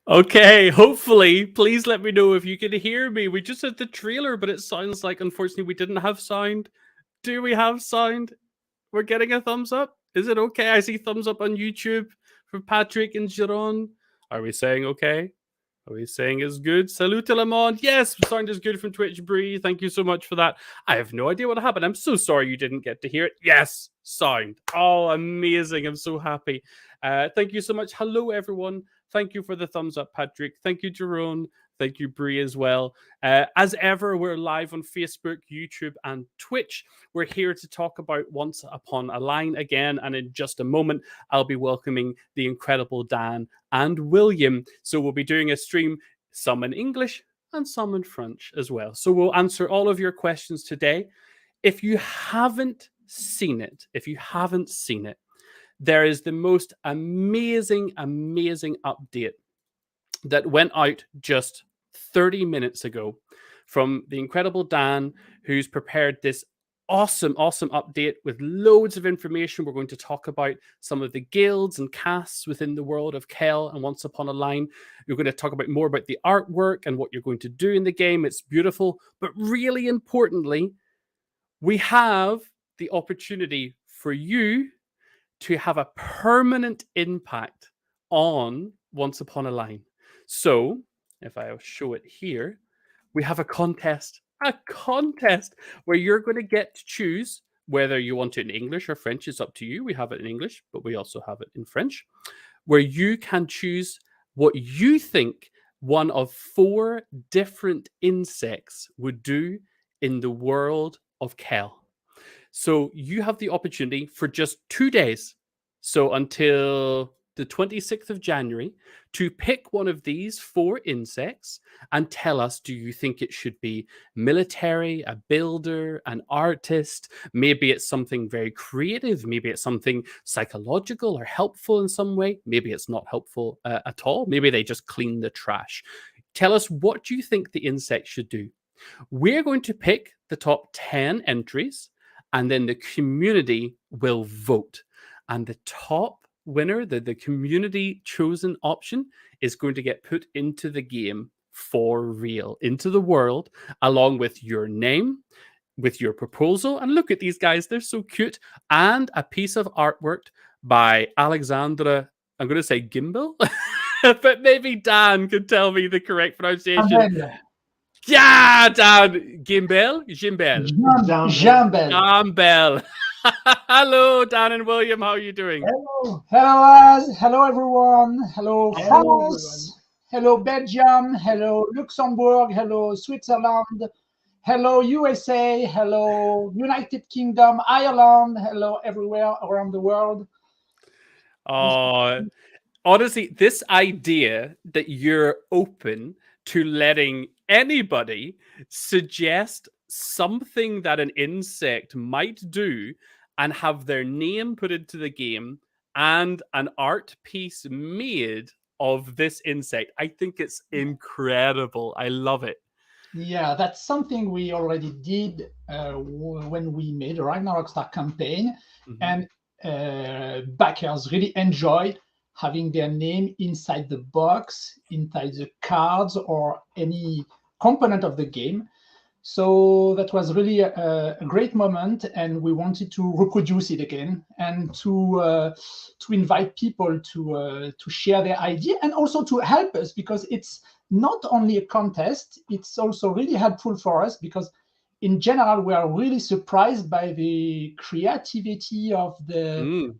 Okay, hopefully, please let me know if you can hear me. We just had the trailer, but it sounds like unfortunately we didn't have sound. Do we have sound? We're getting a thumbs up. Is it okay? I see thumbs up on YouTube from Patrick and Giron. Are we saying okay? Are we saying it's good? Salut tout le monde. Yes, sound is good from Twitch Bree. Thank you so much for that. I have no idea what happened. I'm so sorry you didn't get to hear it. Yes, sound. Oh, amazing. I'm so happy. Thank you so much. Hello, everyone. Thank you for the thumbs up, Patrick. Thank you, Jerome. Thank you, Bree, as well. As ever, we're live on Facebook, YouTube, and Twitch. We're here to talk about Once Upon a Line again, and in just a moment, I'll be welcoming the incredible Dan and William. So we'll be doing a stream, some in English and some in French as well. So we'll answer all of your questions today. If you haven't seen it, there is the most amazing update that went out just 30 minutes ago from the incredible Dan, who's prepared this awesome update with loads of information. We're going to talk about some of the guilds and casts within the world of Kel and Once Upon a Line. You're going to talk about more about the artwork and what you're going to do in the game. It's beautiful, but really importantly, we have the opportunity for you to have a permanent impact on Once Upon a Line. So, if I show it here, we have a contest where you're going to get to choose whether you want it in English or French. It's up to you. We have it in English, but we also have it in French, where you can choose what you think one of 4 different insects would do in the world of Kel. So you have the opportunity for just 2 days, so until the 26th of January, to pick one of these 4 insects and tell us, do you think it should be military, a builder, an artist? Maybe it's something very creative. Maybe it's something psychological or helpful in some way. Maybe it's not helpful at all. Maybe they just clean the trash. Tell us, what do you think the insect should do? We're going to pick the top 10 entries, and then the community will vote. And the top winner, the community chosen option, is going to get put into the game for real, into the world, along with your name, with your proposal. And look at these guys, they're so cute. And a piece of artwork by Alexandra, I'm going to say Gimbel, but maybe Dan could tell me the correct pronunciation. Jambel. Yeah, Dan. Gimbel? Jambel. Jambel. Hello, Dan and William. How are you doing? Hello. Hello, Az. Hello, everyone. Hello, France. Hello, Belgium. Hello, Luxembourg. Hello, Switzerland. Hello, USA. Hello, United Kingdom, Ireland. Hello, everywhere around the world. Honestly, this idea that you're open to letting anybody suggest something that an insect might do and have their name put into the game and an art piece made of this insect, I think it's incredible. I love it. Yeah, that's something we already did when we made the Ragnarok Star campaign, and backers really enjoyed having their name inside the box, inside the cards, or any component of the game. So that was really a great moment, and we wanted to reproduce it again and to invite people to share their idea and also to help us, because it's not only a contest, it's also really helpful for us, because in general we are really surprised by the creativity of the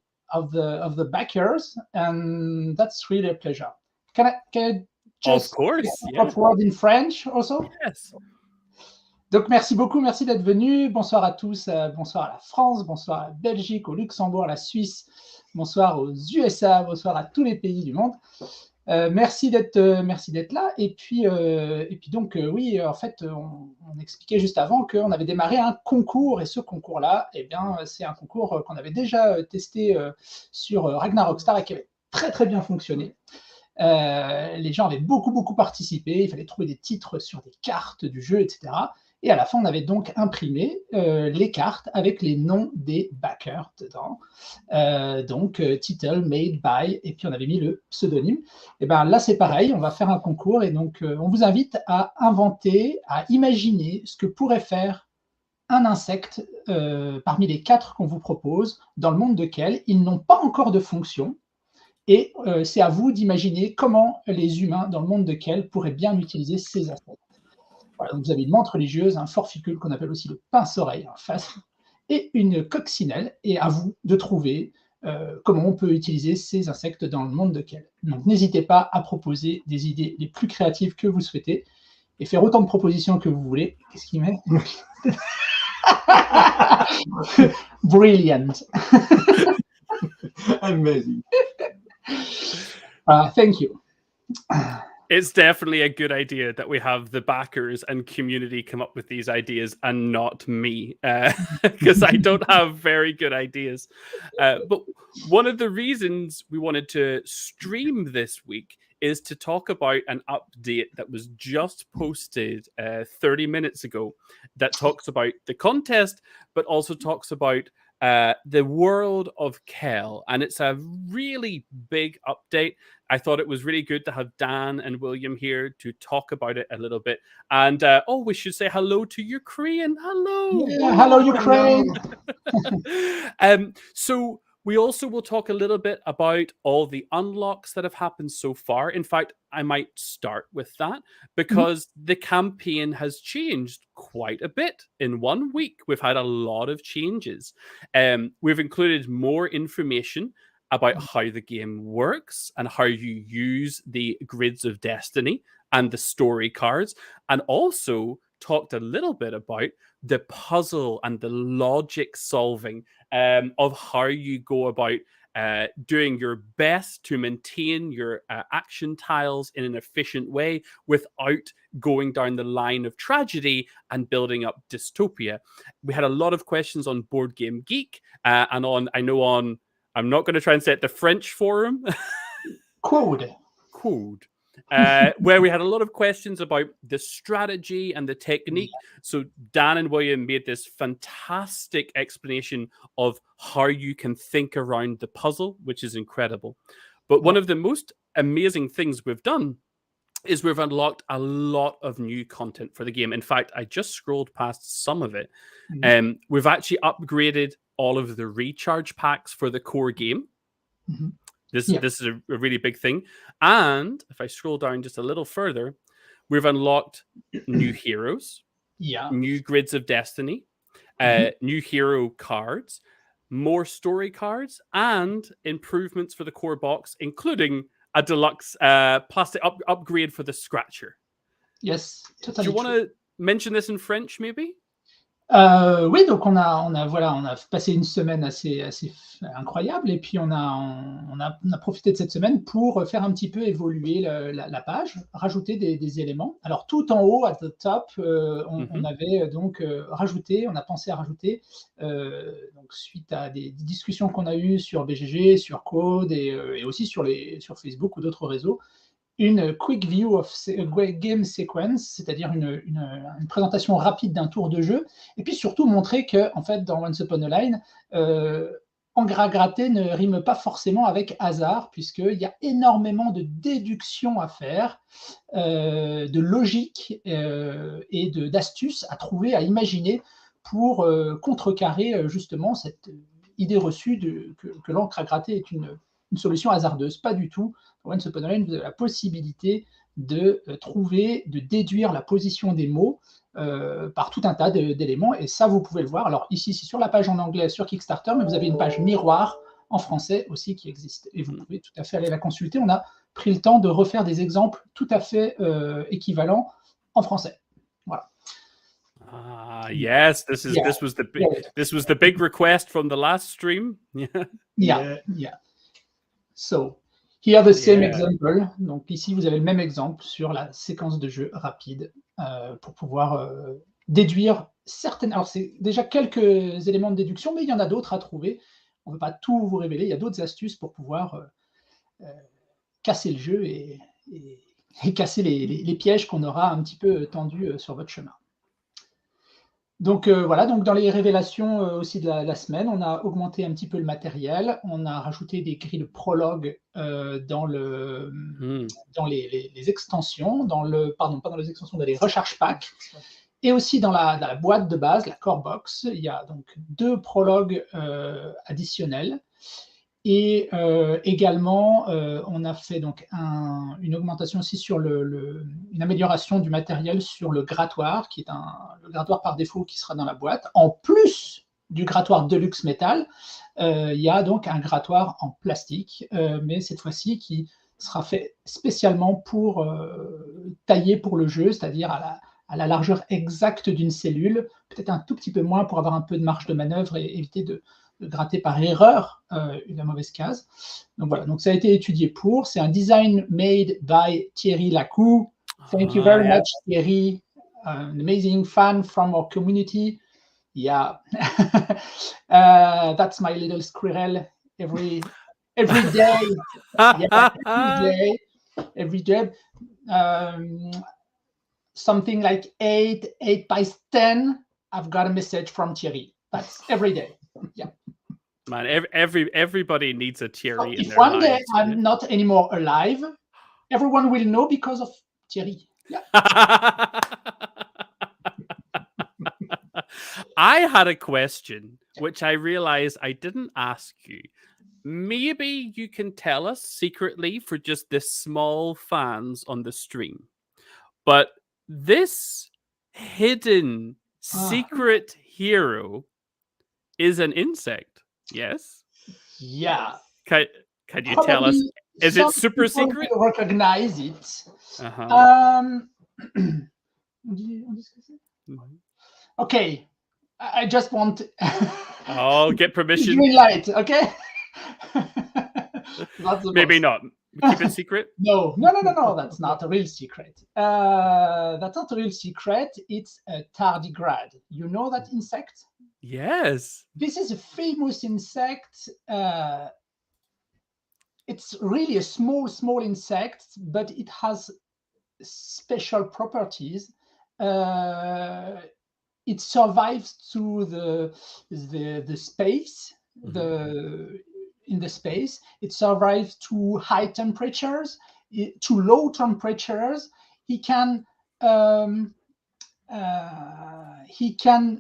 backers, and that's really a pleasure. Can I just of course, say a word in French also? Yes. Donc, merci beaucoup, merci d'être venu. Bonsoir à tous, bonsoir à la France, bonsoir à la Belgique, au Luxembourg, à la Suisse, bonsoir aux USA, bonsoir à tous les pays du monde. Merci d'être là. Et puis donc, oui, en fait, on expliquait juste avant qu'on avait démarré un concours, et ce concours-là, eh bien, c'est un concours qu'on avait déjà testé sur Ragnarok Star et qui avait très, très bien fonctionné. Les gens avaient beaucoup participé, il fallait trouver des titres sur des cartes du jeu, etc. Et à la fin, on avait donc imprimé les cartes avec les noms des backers dedans. Donc, title made by, et puis on avait mis le pseudonyme. Et bien là, c'est pareil, on va faire un concours, et donc on vous invite à inventer, à imaginer ce que pourrait faire un insecte parmi les 4 qu'on vous propose, dans le monde duquel ils n'ont pas encore de fonction. Et c'est à vous d'imaginer comment les humains, dans le monde duquel, pourraient bien utiliser ces insectes. Voilà, donc vous avez une menthe religieuse, un forficule qu'on appelle aussi le pince-oreille en face, et une coccinelle, et à vous de trouver comment on peut utiliser ces insectes dans le monde duquel. Donc n'hésitez pas à proposer des idées les plus créatives que vous souhaitez, et faire autant de propositions que vous voulez. Qu'est-ce qu'il met? Brilliant. Amazing. Thank you. It's definitely a good idea that we have the backers and community come up with these ideas and not me, because I don't have very good ideas. But one of the reasons we wanted to stream this week is to talk about an update that was just posted 30 minutes ago that talks about the contest, but also talks about the world of Kel. And it's a really big update. I thought it was really good to have Dan and William here to talk about it a little bit. And we should say hello to Ukraine. Hello. Yeah, hello, Ukraine. So we also will talk a little bit about all the unlocks that have happened so far. In fact, I might start with that because the campaign has changed quite a bit in 1 week. We've had a lot of changes. We've included more information about how the game works and how you use the grids of destiny and the story cards, and also talked a little bit about the puzzle and the logic solving of how you go about doing your best to maintain your action tiles in an efficient way without going down the line of tragedy and building up dystopia. We had a lot of questions on Board Game Geek and on, I'm not going to try and say it, the French forum. Code. Where we had a lot of questions about the strategy and the technique. So Dan and William made this fantastic explanation of how you can think around the puzzle, which is incredible. But one of the most amazing things we've done is we've unlocked a lot of new content for the game. In fact, I just scrolled past some of it. We've actually upgraded all of the recharge packs for the core game. This is a really big thing. And if I scroll down just a little further, we've unlocked new heroes, new grids of destiny, new hero cards, more story cards, and improvements for the core box, including a deluxe plastic upgrade for the scratcher. Yes, totally. Do you want to mention this in French, maybe? Oui, donc on a passé une semaine assez incroyable, et puis on a profité de cette semaine pour faire un petit peu évoluer la page, rajouter des éléments. Alors tout en haut, at the top, on avait donc rajouté, on a pensé à rajouter, donc suite à des discussions qu'on a eues sur BGG, sur Code et aussi sur Facebook ou d'autres réseaux, une quick view of game sequence, c'est-à-dire une présentation rapide d'un tour de jeu, et puis surtout montrer que, en fait, dans Once Upon a Line, en gras gratté ne rime pas forcément avec hasard, puisqu'il y a énormément de déductions à faire, de logique et d'astuces à trouver, à imaginer pour contrecarrer justement cette idée reçue que l'encre à gratter est une solution hasardeuse. Pas du tout. Dans Once Upon a Line, vous avez la possibilité de trouver, de déduire la position des mots par tout un tas d'éléments, et ça, vous pouvez le voir. Alors ici, c'est sur la page en anglais sur Kickstarter, mais vous avez une page miroir en français aussi qui existe, et vous pouvez tout à fait aller la consulter. On a pris le temps de refaire des exemples tout à fait équivalents en français. Voilà. Yes, this was the big request from the last stream. Yeah. So, here the same example. Donc ici, vous avez le même exemple sur la séquence de jeu rapide pour pouvoir déduire certaines... Alors, c'est déjà quelques éléments de déduction, mais il y en a d'autres à trouver. On ne peut pas tout vous révéler. Il y a d'autres astuces pour pouvoir casser le jeu et casser les pièges qu'on aura un petit peu tendus sur votre chemin. Donc voilà, donc dans les révélations aussi de la semaine, on a augmenté un petit peu le matériel, on a rajouté des grilles de prologue dans les extensions, pardon, pas dans les extensions, dans les recharge packs, et aussi dans la boîte de base, la core box. Il y a donc 2 prologues additionnels. Et également, on a fait donc une augmentation aussi sur une amélioration du matériel sur le grattoir, qui est le grattoir par défaut qui sera dans la boîte. En plus du grattoir Deluxe Métal, il y a donc un grattoir en plastique, mais cette fois-ci qui sera fait spécialement pour tailler pour le jeu, c'est-à-dire à la largeur exacte d'une cellule, peut-être un tout petit peu moins pour avoir un peu de marge de manœuvre et éviter de gratter par erreur une mauvaise case. Donc voilà, donc ça a été étudié pour. C'est un design made by Thierry Lacou. Thank you very much, Thierry. An amazing fan from our community. Yeah, that's my little squirrel every day. Yeah, every day. Something like 8 by 10. I've got a message from Thierry. That's every day. Yeah. Man, everybody needs a Thierry. So if one day I'm not anymore alive, everyone will know because of Thierry. Yeah. I had a question, which I realized I didn't ask you. Maybe you can tell us secretly for just the small fans on the stream. But this hidden secret hero is an insect. Yes? Yeah. Can you tell us? Is it super secret? Recognize it. Uh-huh. Okay. I just want. Get permission. Green light. Okay. Maybe not. Keep it secret? No. That's not a real secret. That's not a real secret. It's a tardigrade. You know that insect? Yes. This is a famous insect. It's really a small insect, but it has special properties. It survives to the space. Mm-hmm. In the space, it survives to high temperatures, to low temperatures. He can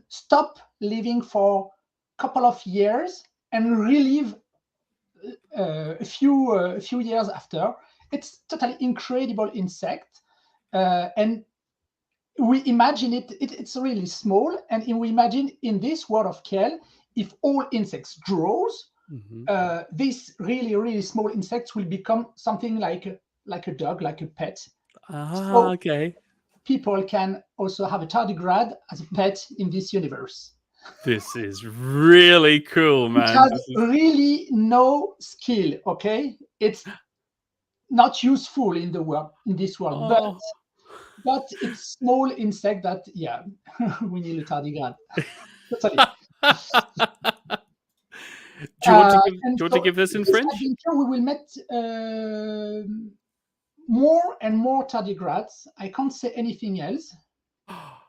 stop living for a couple of years and relive a few years after. It's totally incredible insect, and we imagine it's really small. And we imagine in this world of Kel, if all insects grows. Mm-hmm. These really small insects will become something like a dog, like a pet. So okay. People can also have a tardigrade as a pet in this universe. This is really cool, man. It has really no skill. Okay, it's not useful in this world, but it's small insect that we need a tardigrade. Totally. Do you want to give this in French? We will meet more and more tardigrades. I can't say anything else,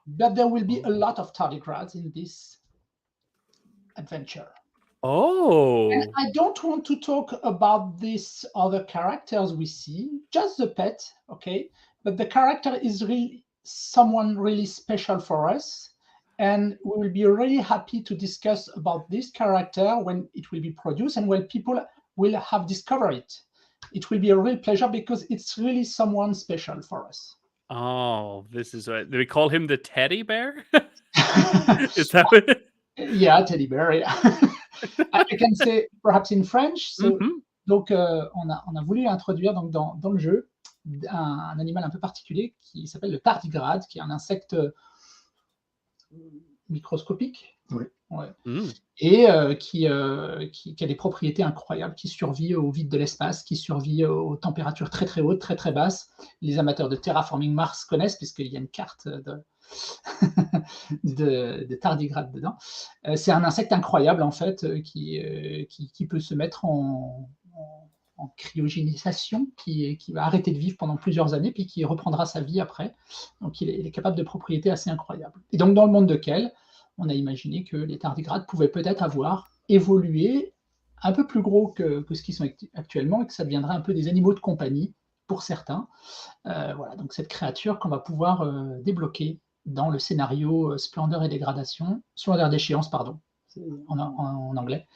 but there will be a lot of tardigrades in this adventure. Oh. And I don't want to talk about these other characters we see, just the pet, okay? But the character is really someone really special for us. And we will be really happy to discuss about this character when it will be produced and when people will have discovered it. It will be a real pleasure because it's really someone special for us. Oh, this is right. Do we call him the teddy bear? Is that what? Yeah, teddy bear. Yeah. I can say perhaps in French. So, donc, on a voulu introduire donc dans le jeu un animal un peu particulier qui s'appelle le tardigrade, qui est un insecte microscopique, ouais. Et qui a des propriétés incroyables, qui survit au vide de l'espace, qui survit aux températures très très hautes, très très basses. Les amateurs de Terraforming Mars connaissent, puisqu'il y a une carte de tardigrade dedans. C'est un insecte incroyable en fait, qui peut se mettre en cryogénisation, qui va arrêter de vivre pendant plusieurs années, puis qui reprendra sa vie après. Donc il est capable de propriétés assez incroyables. Et donc dans le monde de Kel, on a imaginé que les tardigrades pouvaient peut-être avoir évolué un peu plus gros que ce qu'ils sont actuellement et que ça deviendrait un peu des animaux de compagnie pour certains. Voilà, donc cette créature qu'on va pouvoir débloquer dans le scénario Splendeur et Dégradation, Splendeur d'échéance, pardon, en anglais.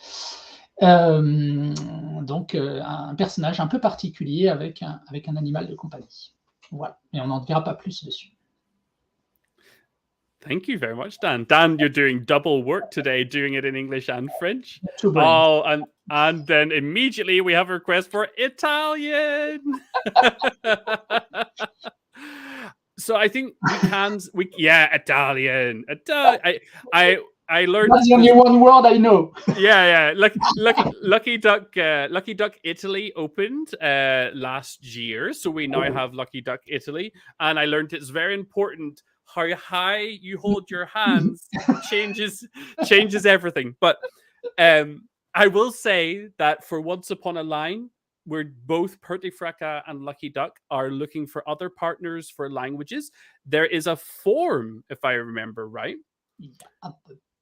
Donc un personnage un peu particulier avec un animal de compagnie. Voilà, et on n'en dira pas plus dessus. Thank you very much, Dan. Dan, you're doing double work today, doing it in English and French. Two brains. Oh, and then immediately we have a request for Italian. So I think Italian. I learned. That's the only one word I know. Yeah. Lucky Duck Italy opened last year, so we now have Lucky Duck Italy, and I learned it's very important how high you hold your hands changes everything. But I will say that for Once Upon a Line, we're both Pertifraka and Lucky Duck are looking for other partners for languages. There is a form, if I remember right.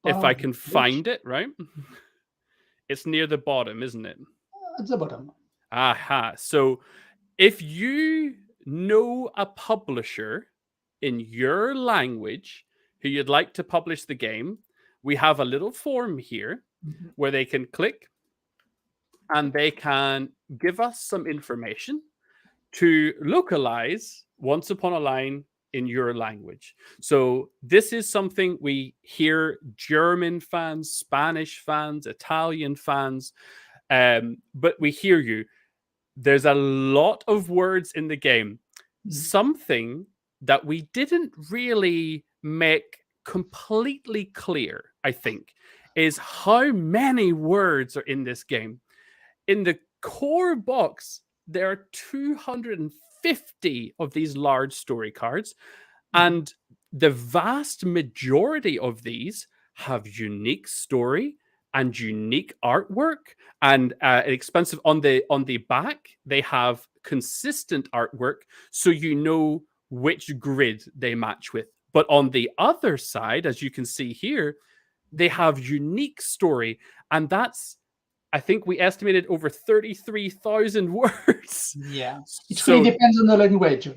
If I can find it, right? It's near the bottom, isn't it? At the bottom. Aha. So if you know a publisher in your language who you'd like to publish the game, we have a little form here where they can click and they can give us some information to localize Once Upon a Line in your language. So this is something we hear German fans, Spanish fans, Italian fans, but we hear you. There's a lot of words in the game. Something that we didn't really make completely clear, I think, is how many words are in this game. In the core box, there are 250 of these large story cards, and the vast majority of these have unique story and unique artwork, and expensive on the back they have consistent artwork, so you know which grid they match with. But on the other side, as you can see here, they have unique story, and that's, I think we estimated over 33,000 words. Yeah, it really depends on the language,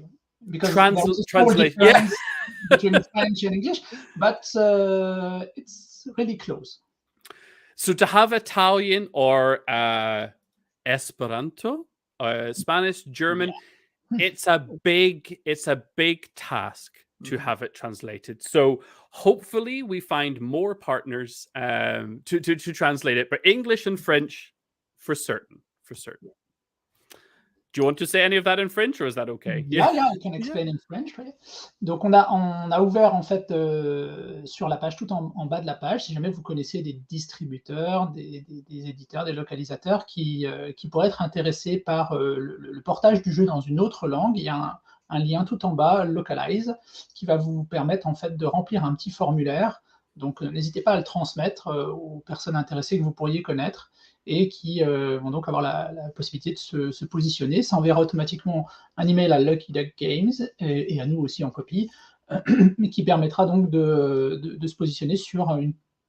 because translate between French and English, but it's really close. So to have Italian or Esperanto, Spanish, German, it's a big task to have it translated. So hopefully we find more partners to translate it, but English and French for certain. Do you want to say any of that in French, or is that okay? Yeah, I can explain in French. Right? Donc on a ouvert en fait sur la page, tout en bas de la page, si jamais vous connaissez des distributeurs, des éditeurs, des localisateurs qui pourraient être intéressés par le portage du jeu dans une autre langue, il y a un lien tout en bas, Localize, qui va vous permettre en fait de remplir un petit formulaire. Donc n'hésitez pas à le transmettre aux personnes intéressées que vous pourriez connaître et qui vont donc avoir la possibilité de se positionner. Ça enverra automatiquement un email à Lucky Duck Games et à nous aussi en copie, mais qui permettra donc de se positionner sur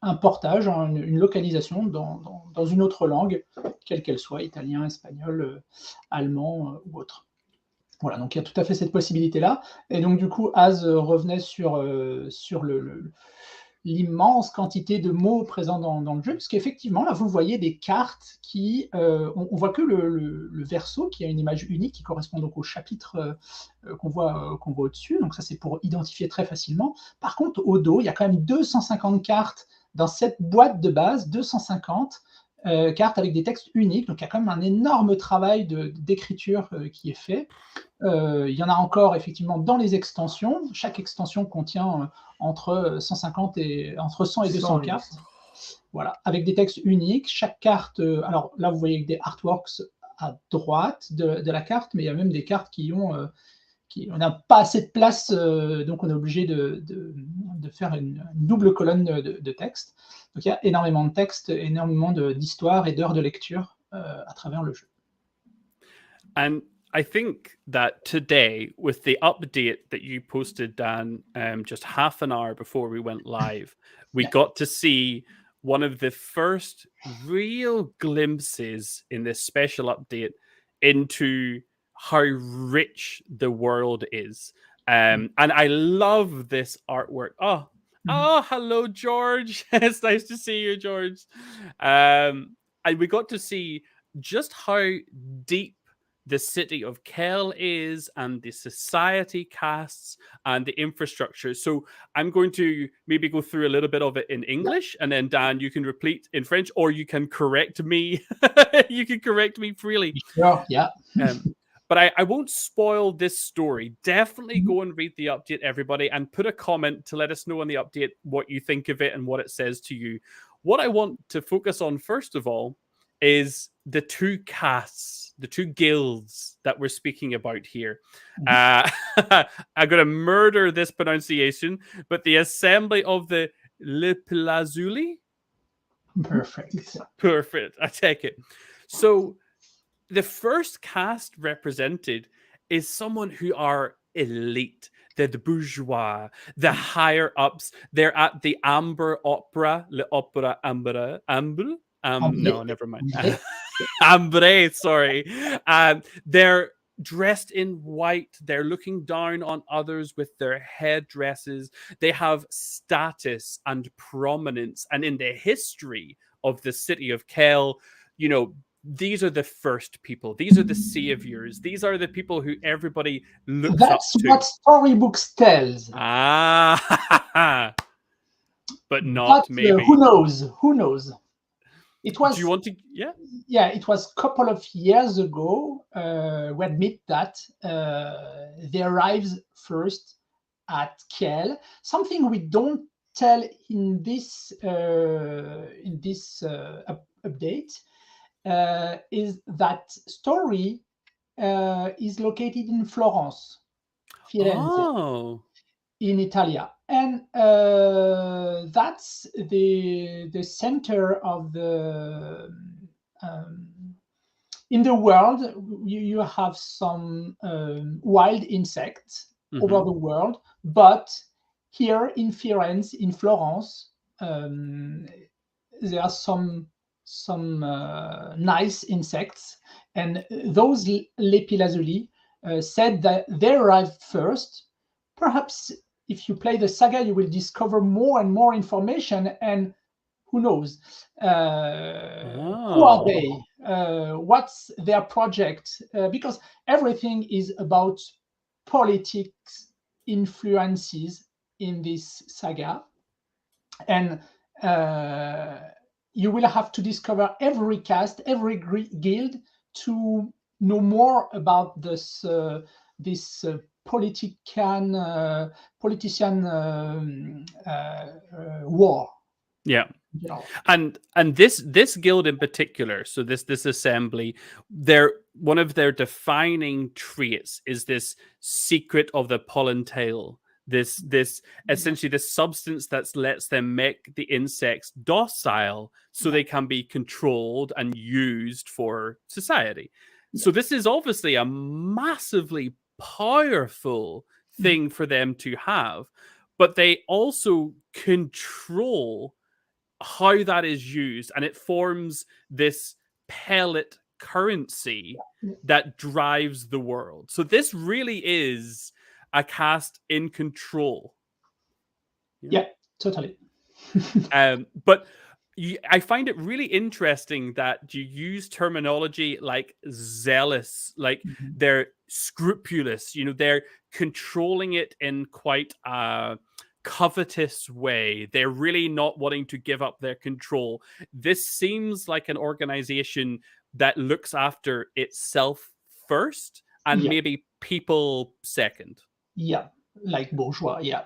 un portage, une localisation dans une autre langue, quelle qu'elle soit, italien, espagnol, allemand ou autre. Voilà, donc il y a tout à fait cette possibilité-là. Et donc du coup, Az revenait sur l'immense quantité de mots présents dans le jeu, parce qu'effectivement, là, vous voyez des cartes qui... on voit que le verso, qui a une image unique, qui correspond donc au chapitre qu'on voit au-dessus. Donc ça, c'est pour identifier très facilement. Par contre, au dos, il y a quand même 250 cartes dans cette boîte de base, 250 cartes avec des textes uniques. Donc il y a quand même un énorme travail d'écriture qui est fait. Il y en a encore effectivement dans les extensions. Chaque extension contient entre 100 et 200 cartes. Voilà, avec des textes uniques. Chaque carte, alors là vous voyez des artworks à droite de la carte, mais il y a même des cartes on n'a pas assez de place, donc on est obligé de faire une double colonne de texte. Donc il y a énormément de texte, énormément d'histoire et d'heures de lecture à travers le jeu. And I think that today, with the update that you posted, Dan, just half an hour before we went live, we Yeah. got to see one of the first real glimpses in this special update into how rich the world is. And I love this artwork. Oh, hello, George. It's nice to see you, George. And we got to see just how deep the city of Kel is, and the society casts and the infrastructure. So I'm going to maybe go through a little bit of it in English, and then Dan, you can repeat in French, or you can correct me. You can correct me freely. Sure, yeah. But I won't spoil this story. Definitely go and read the update, everybody, and put a comment to let us know on the update what you think of it and what it says to you. What I want to focus on, first of all, is the two castes, the two guilds that we're speaking about here. I'm going to murder this pronunciation, but the Assembly of the Lepelazuli. Perfect. Perfect. I take it. So the first caste represented is someone who are elite. They're the bourgeois, the higher ups. They're at the Amber Opera, Le Opera Amber. No, never mind. Ambre, sorry. They're dressed in white. They're looking down on others with their headdresses. They have status and prominence. And in the history of the city of Kel, you know, these are the first people. These are the saviors. These are the people who everybody looks up to. That's what storybooks tells. But not maybe. Who knows? Who knows? It was. Do you want to? Yeah. Yeah, it was a couple of years ago. We admit that they arrived first at Kiel. Something we don't tell in this update is that story is located in Florence, Firenze, in Italy, and that's the center of the in the world. You have some wild insects over the world, but here in Firenze, in Florence, there are some nice insects, and those Lepelazuli said that they arrived first. Perhaps if you play the saga, you will discover more and more information, and who knows? Who are they? What's their project? Because everything is about politics influences in this saga, and you will have to discover every caste, every guild to know more about this politician war. Yeah. You know. And this guild in particular, so this assembly, one of their defining traits is this secret of the pollen-tail. This essentially this substance that lets them make the insects docile so they can be controlled and used for society. So this is obviously a massively powerful thing for them to have, but they also control how that is used, and it forms this pellet currency that drives the world. So this really is a caste in control. Yeah, totally. But I find it really interesting that you use terminology like zealous, like they're scrupulous, they're controlling it in quite a covetous way. They're really not wanting to give up their control. This seems like an organization that looks after itself first and maybe people second. Yeah, like bourgeois. Yeah.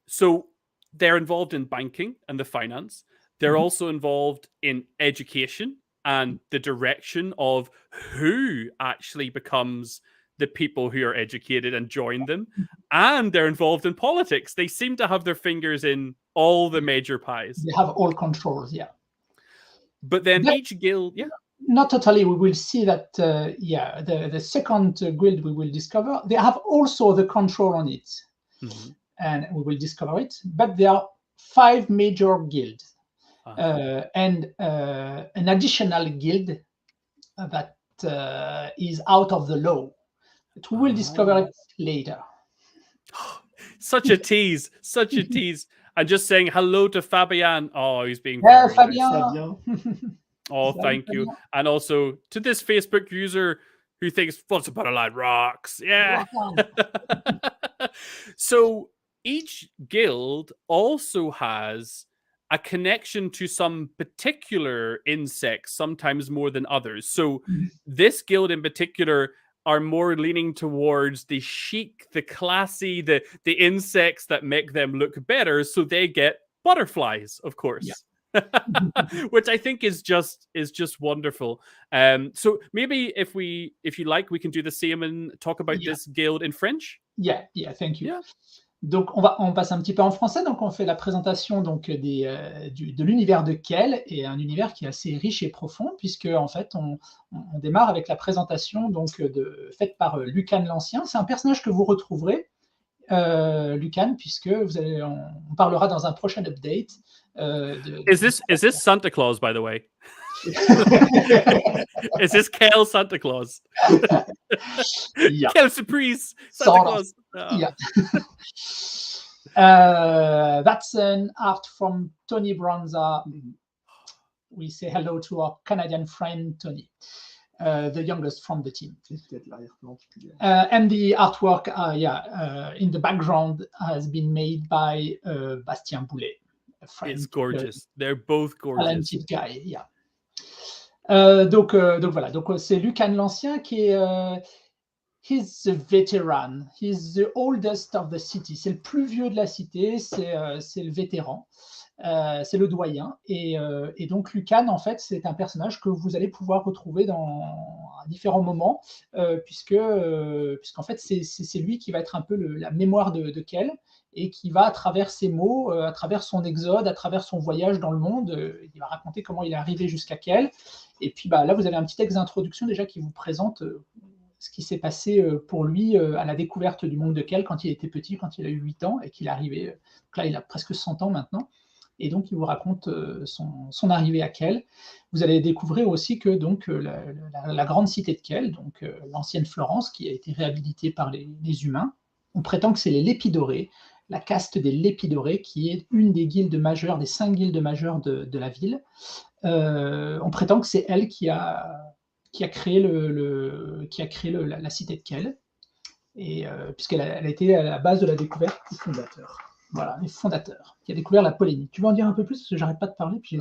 So they're involved in banking and the finance. They're also involved in education and the direction of who actually becomes the people who are educated and join them. And they're involved in politics. They seem to have their fingers in all the major pies. They have all controls, yeah. But then each guild, Not totally. We will see that, yeah, the second guild we will discover, they have also the control on it. And we will discover it. But there are 5 major guilds. And an additional guild that is out of the law. But we will discover it later. Such a tease, such a tease. And just saying hello to Fabian. Oh, he's being Yeah, very Fabien. nice. Oh, thank you. And also to this Facebook user who thinks Once Upon a Line rocks. Yeah. So each guild also has a connection to some particular insects, sometimes more than others. So this guild in particular are more leaning towards the chic, the classy, the insects that make them look better. So they get butterflies, of course. Yeah. Which I think is just wonderful. So maybe if you like, we can do the same and talk about this guild in French. Yeah, thank you. Yeah. Donc on passe un petit peu en français. Donc on fait la présentation donc de l'univers de Kel, et un univers qui est assez riche et profond, puisque en fait on démarre avec la présentation donc faite par Lucan l'Ancien. C'est un personnage que vous retrouverez, Lucan, puisque on parlera dans un prochain update. Is this Santa Claus, by the way? Is this Kel Santa Claus? Yeah. Quelle surprise! Santa Claus. Oh. Yeah. That's an art from Tony Bronza. We say hello to our Canadian friend Tony, the youngest from the team. And the artwork, in the background has been made by Bastien Boulet. It's gorgeous. They're both gorgeous. Talented guy, yeah. Donc voilà, donc c'est Lucan l'Ancien qui est he's the veteran, he's the oldest of the city. C'est le plus vieux de la cité, c'est le vétéran, c'est le doyen. Et donc Lucan, en fait, c'est un personnage que vous allez pouvoir retrouver à différents moments, puisqu'en fait, c'est lui qui va être un peu la mémoire de Kel, et qui va, à travers ses mots, à travers son exode, à travers son voyage dans le monde, il va raconter comment il est arrivé jusqu'à Kel. Et puis là, vous avez un petit texte d'introduction déjà qui vous présente ce qui s'est passé pour lui à la découverte du monde de Kel quand il était petit, quand il a eu 8 ans, et qu'il est arrivé. Donc là, il a presque 100 ans maintenant. Et donc, il vous raconte son arrivée à Kel. Vous allez découvrir aussi que donc, la grande cité de Kel, donc l'ancienne Florence, qui a été réhabilitée par les humains, on prétend que c'est les Lépidorés, la caste des Lépidorés, qui est une des guildes majeures, des 5 guildes majeures de la ville. On prétend que c'est elle qui a créé la cité de Kel, et puisqu'elle a été à la base de la découverte du fondateur. Voilà, les fondateurs, qui a découvert la polénie. Tu veux en dire un peu plus, parce que j'arrête pas de parler, puis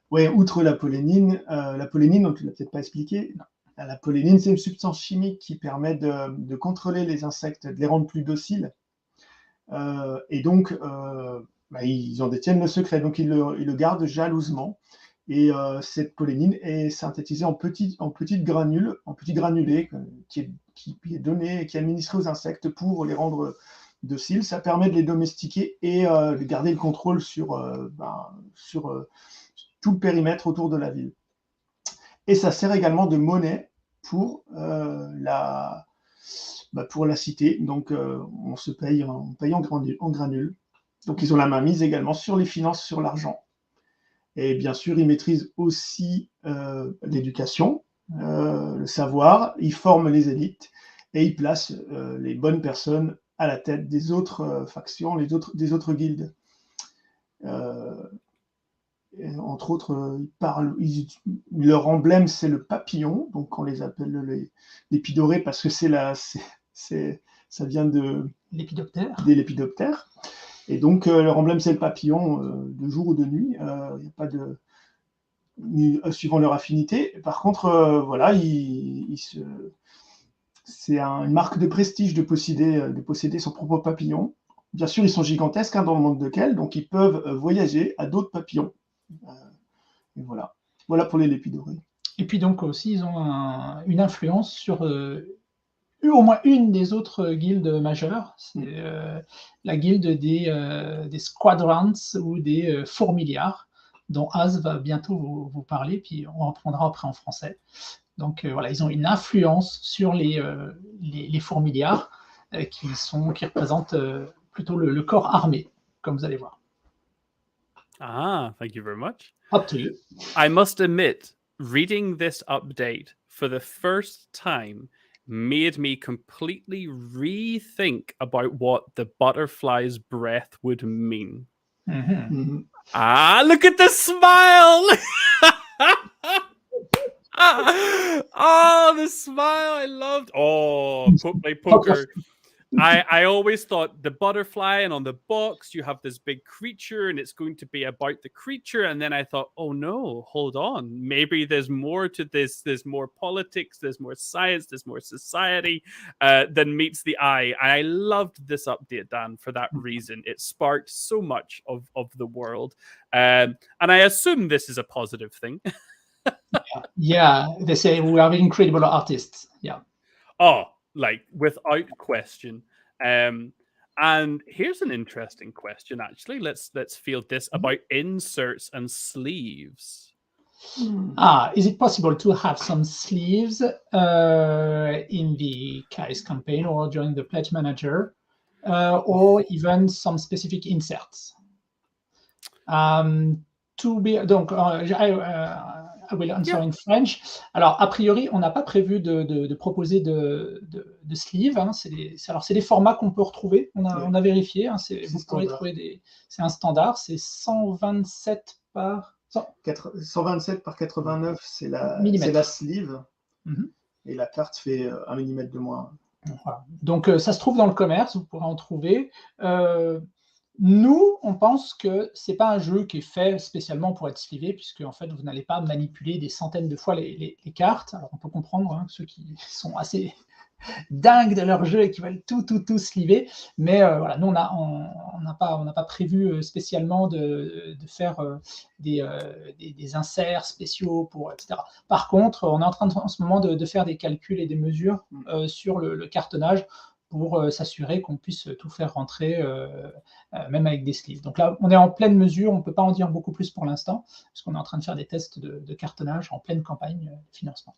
Oui, outre la polénine, donc tu l'as peut-être pas expliqué. Non. La polénine, c'est une substance chimique qui permet de contrôler les insectes, de les rendre plus dociles. Et donc, ils en détiennent le secret, donc ils le gardent jalousement. Et cette polénine est synthétisée en petits granulés qui est donné, qui est administré aux insectes pour les rendre dociles. Ça permet de les domestiquer et de garder le contrôle sur tout le périmètre autour de la ville. Et ça sert également de monnaie pour la cité. Donc, on paye en granules. Donc, ils ont la main mise également sur les finances, sur l'argent. Et bien sûr, ils maîtrisent aussi l'éducation, le savoir. Ils forment les élites et ils placent les bonnes personnes à la tête des autres factions, des autres guildes. Entre autres, leur emblème, c'est le papillon, donc on les appelle les lépidorés parce que ça vient des lépidoptères. Et donc, leur emblème, c'est le papillon, de jour ou de nuit. Il n'y a pas de... suivant leur affinité. Par contre, c'est une marque de prestige de posséder son propre papillon. Bien sûr, ils sont gigantesques dans le monde de Kel, donc ils peuvent voyager à d'autres papillons. Et voilà. Voilà pour les lépidorés. Et puis donc aussi, ils ont une influence sur au moins une des autres guildes majeures. C'est la guilde des squadrons ou des fourmiliards. dont Az va bientôt vous parler, puis on reprendra après en français. Donc voilà, ils ont une influence sur les fourmiliards qui représentent plutôt le corps armé, comme vous allez voir. Ah, thank you very much. Up to you. I must admit, reading this update for the first time made me completely rethink about what the butterfly's breath would mean. Mm-hmm. Ah, look at the smile! Oh, the smile I loved. Oh, play poker. I always thought the butterfly, and on the box you have this big creature and it's going to be about the creature, and then I thought, oh no, hold on, maybe there's more to this. There's more politics, there's more science, there's more society than meets the eye. I loved this update, Dan, for that reason. It sparked so much of the world, and I assume this is a positive thing. Yeah, they say we are incredible artists. Yeah. Oh, like without question. And here's an interesting question, actually. Let's field this about inserts and sleeves. Is it possible to have some sleeves in the Chaos campaign or during the Pledge Manager, or even some specific inserts? Donc, I will answer in French. Alors, a priori, on n'a pas prévu de proposer de sleeve. Hein. C'est des formats qu'on peut retrouver. On a vérifié. Hein. Vous pourrez trouver c'est un standard. C'est 127 par 89, c'est la sleeve. Mm-hmm. Et la carte fait 1 mm de moins. Voilà. Donc, ça se trouve dans le commerce. Vous pourrez en trouver. Nous, on pense que c'est pas un jeu qui est fait spécialement pour être sleevé, puisque en fait, vous n'allez pas manipuler des centaines de fois les cartes. Alors, on peut comprendre hein, ceux qui sont assez dingues de leur jeu et qui veulent tout sleever. Mais voilà, nous, on n'a pas prévu spécialement de faire des inserts spéciaux etc. Par contre, on est en train en ce moment de faire des calculs et des mesures sur le cartonnage, pour s'assurer qu'on puisse tout faire rentrer, même avec des sleeves. Donc là, on est en pleine mesure, on ne peut pas en dire beaucoup plus pour l'instant, parce qu'on est en train de faire des tests de cartonnage en pleine campagne de financement.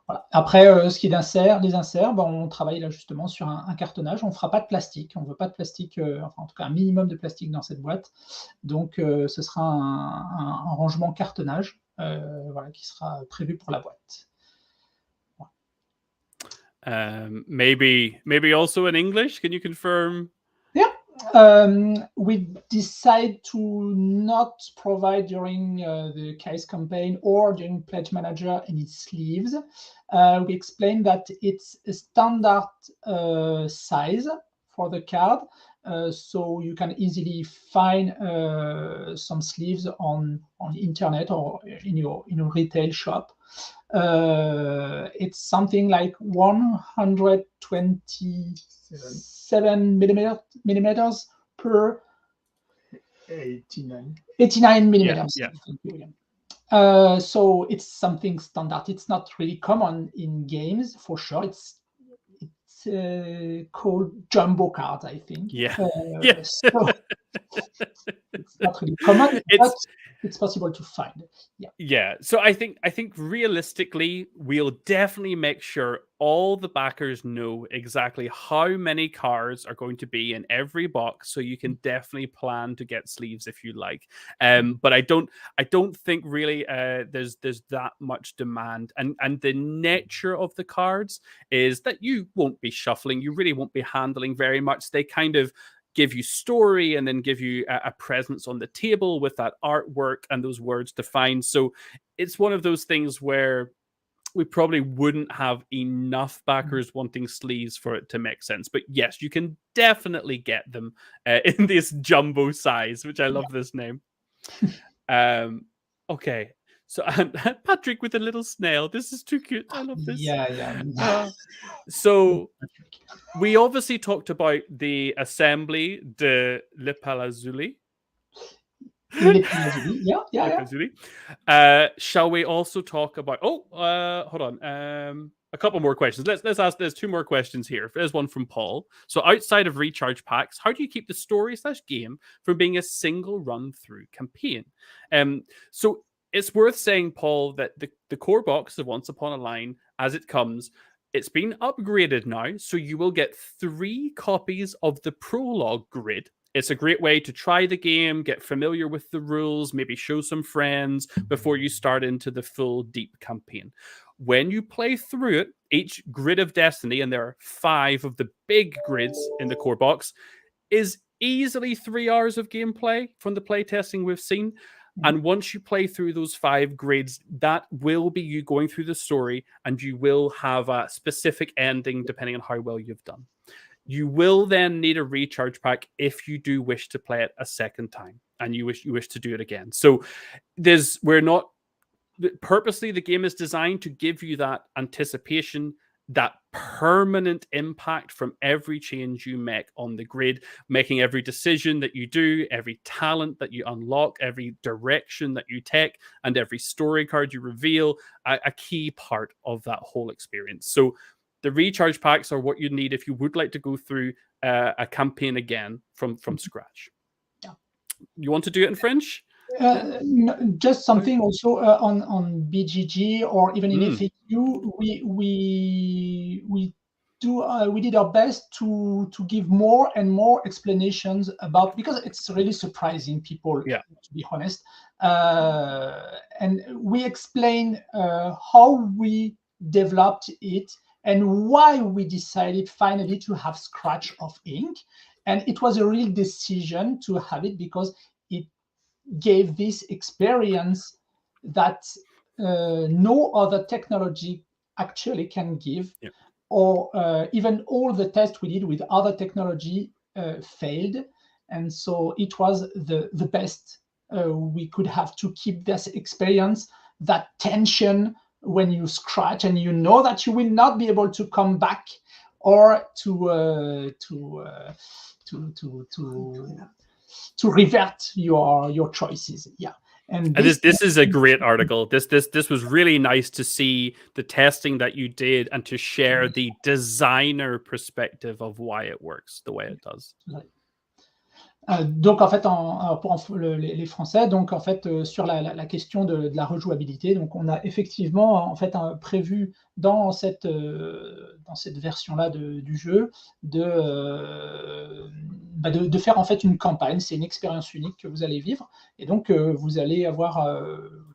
Voilà. Après, ce qui est les inserts, on travaille là justement sur un cartonnage. On ne fera pas de plastique, on ne veut pas de plastique, enfin en tout cas un minimum de plastique dans cette boîte. Donc ce sera un rangement cartonnage voilà, qui sera prévu pour la boîte. Maybe also in English. Can you confirm? Yeah, we decide to not provide during the Chaos campaign or during Pledge Manager any sleeves. We explain that it's a standard size for the card, so you can easily find some sleeves on the internet or in your retail shop. It's something like 127 millimeters per 89 millimeters. Yeah. So it's something standard. It's not really common in games for sure. It's called jumbo cards, I think. Yeah. Yes. So it's not really common, but it's possible to find. Yeah. So I think realistically, we'll definitely make sure all the backers know exactly how many cards are going to be in every box, so you can definitely plan to get sleeves if you like. But I don't think really there's that much demand, and the nature of the cards is that you won't be shuffling, you really won't be handling very much. They kind of give you story and then give you a presence on the table with that artwork and those words defined. So it's one of those things where we probably wouldn't have enough backers wanting sleeves for it to make sense. But yes, you can definitely get them in this jumbo size, which I love this name. Okay. So Patrick with a little snail. This is too cute. I love this. Yeah. So we obviously talked about the assembly de Le Palazzuli. Yeah. Shall we also talk about? Hold on. a couple more questions. Let's ask. There's 2 more questions here. There's one from Paul. So outside of recharge packs, how do you keep the story/game from being a single run through campaign? So it's worth saying, Paul, that the core box of Once Upon a Line, as it comes, it's been upgraded now, so you will get 3 copies of the prologue grid. It's a great way to try the game, get familiar with the rules, maybe show some friends before you start into the full deep campaign. When you play through it, each grid of Destiny, and there are 5 of the big grids in the core box, is easily 3 hours of gameplay from the playtesting we've seen. And once you play through those 5 grids, that will be you going through the story, and you will have a specific ending depending on how well you've done. You will then need a recharge pack if you do wish to play it a second time and you wish to do it again. So purposely, the game is designed to give you that anticipation, that permanent impact from every change you make on the grid, making every decision that you do, every talent that you unlock, every direction that you take, and every story card you reveal, a key part of that whole experience. So the recharge packs are what you need if you would like to go through a campaign again from scratch. Yeah. You want to do it in French? No, just something also on BGG or even in FAQ, we did our best to give more and more explanations about, because it's really surprising people, to be honest. And we explain how we developed it and why we decided finally to have Scratch of Ink. And it was a real decision to have it because it gave this experience that no other technology actually can give, or even all the tests we did with other technology failed. And so it was the best we could have to keep this experience, that tension when you scratch and you know that you will not be able to come back or to revert your choices. And this is a great article. This was really nice to see the testing that you did and to share the designer perspective of why it works the way it does. Donc en fait, pour les Français, donc en fait sur la question de la rejouabilité, donc on a effectivement en fait prévu dans cette version-là du jeu de faire en fait une campagne. C'est une expérience unique que vous allez vivre, et donc vous allez avoir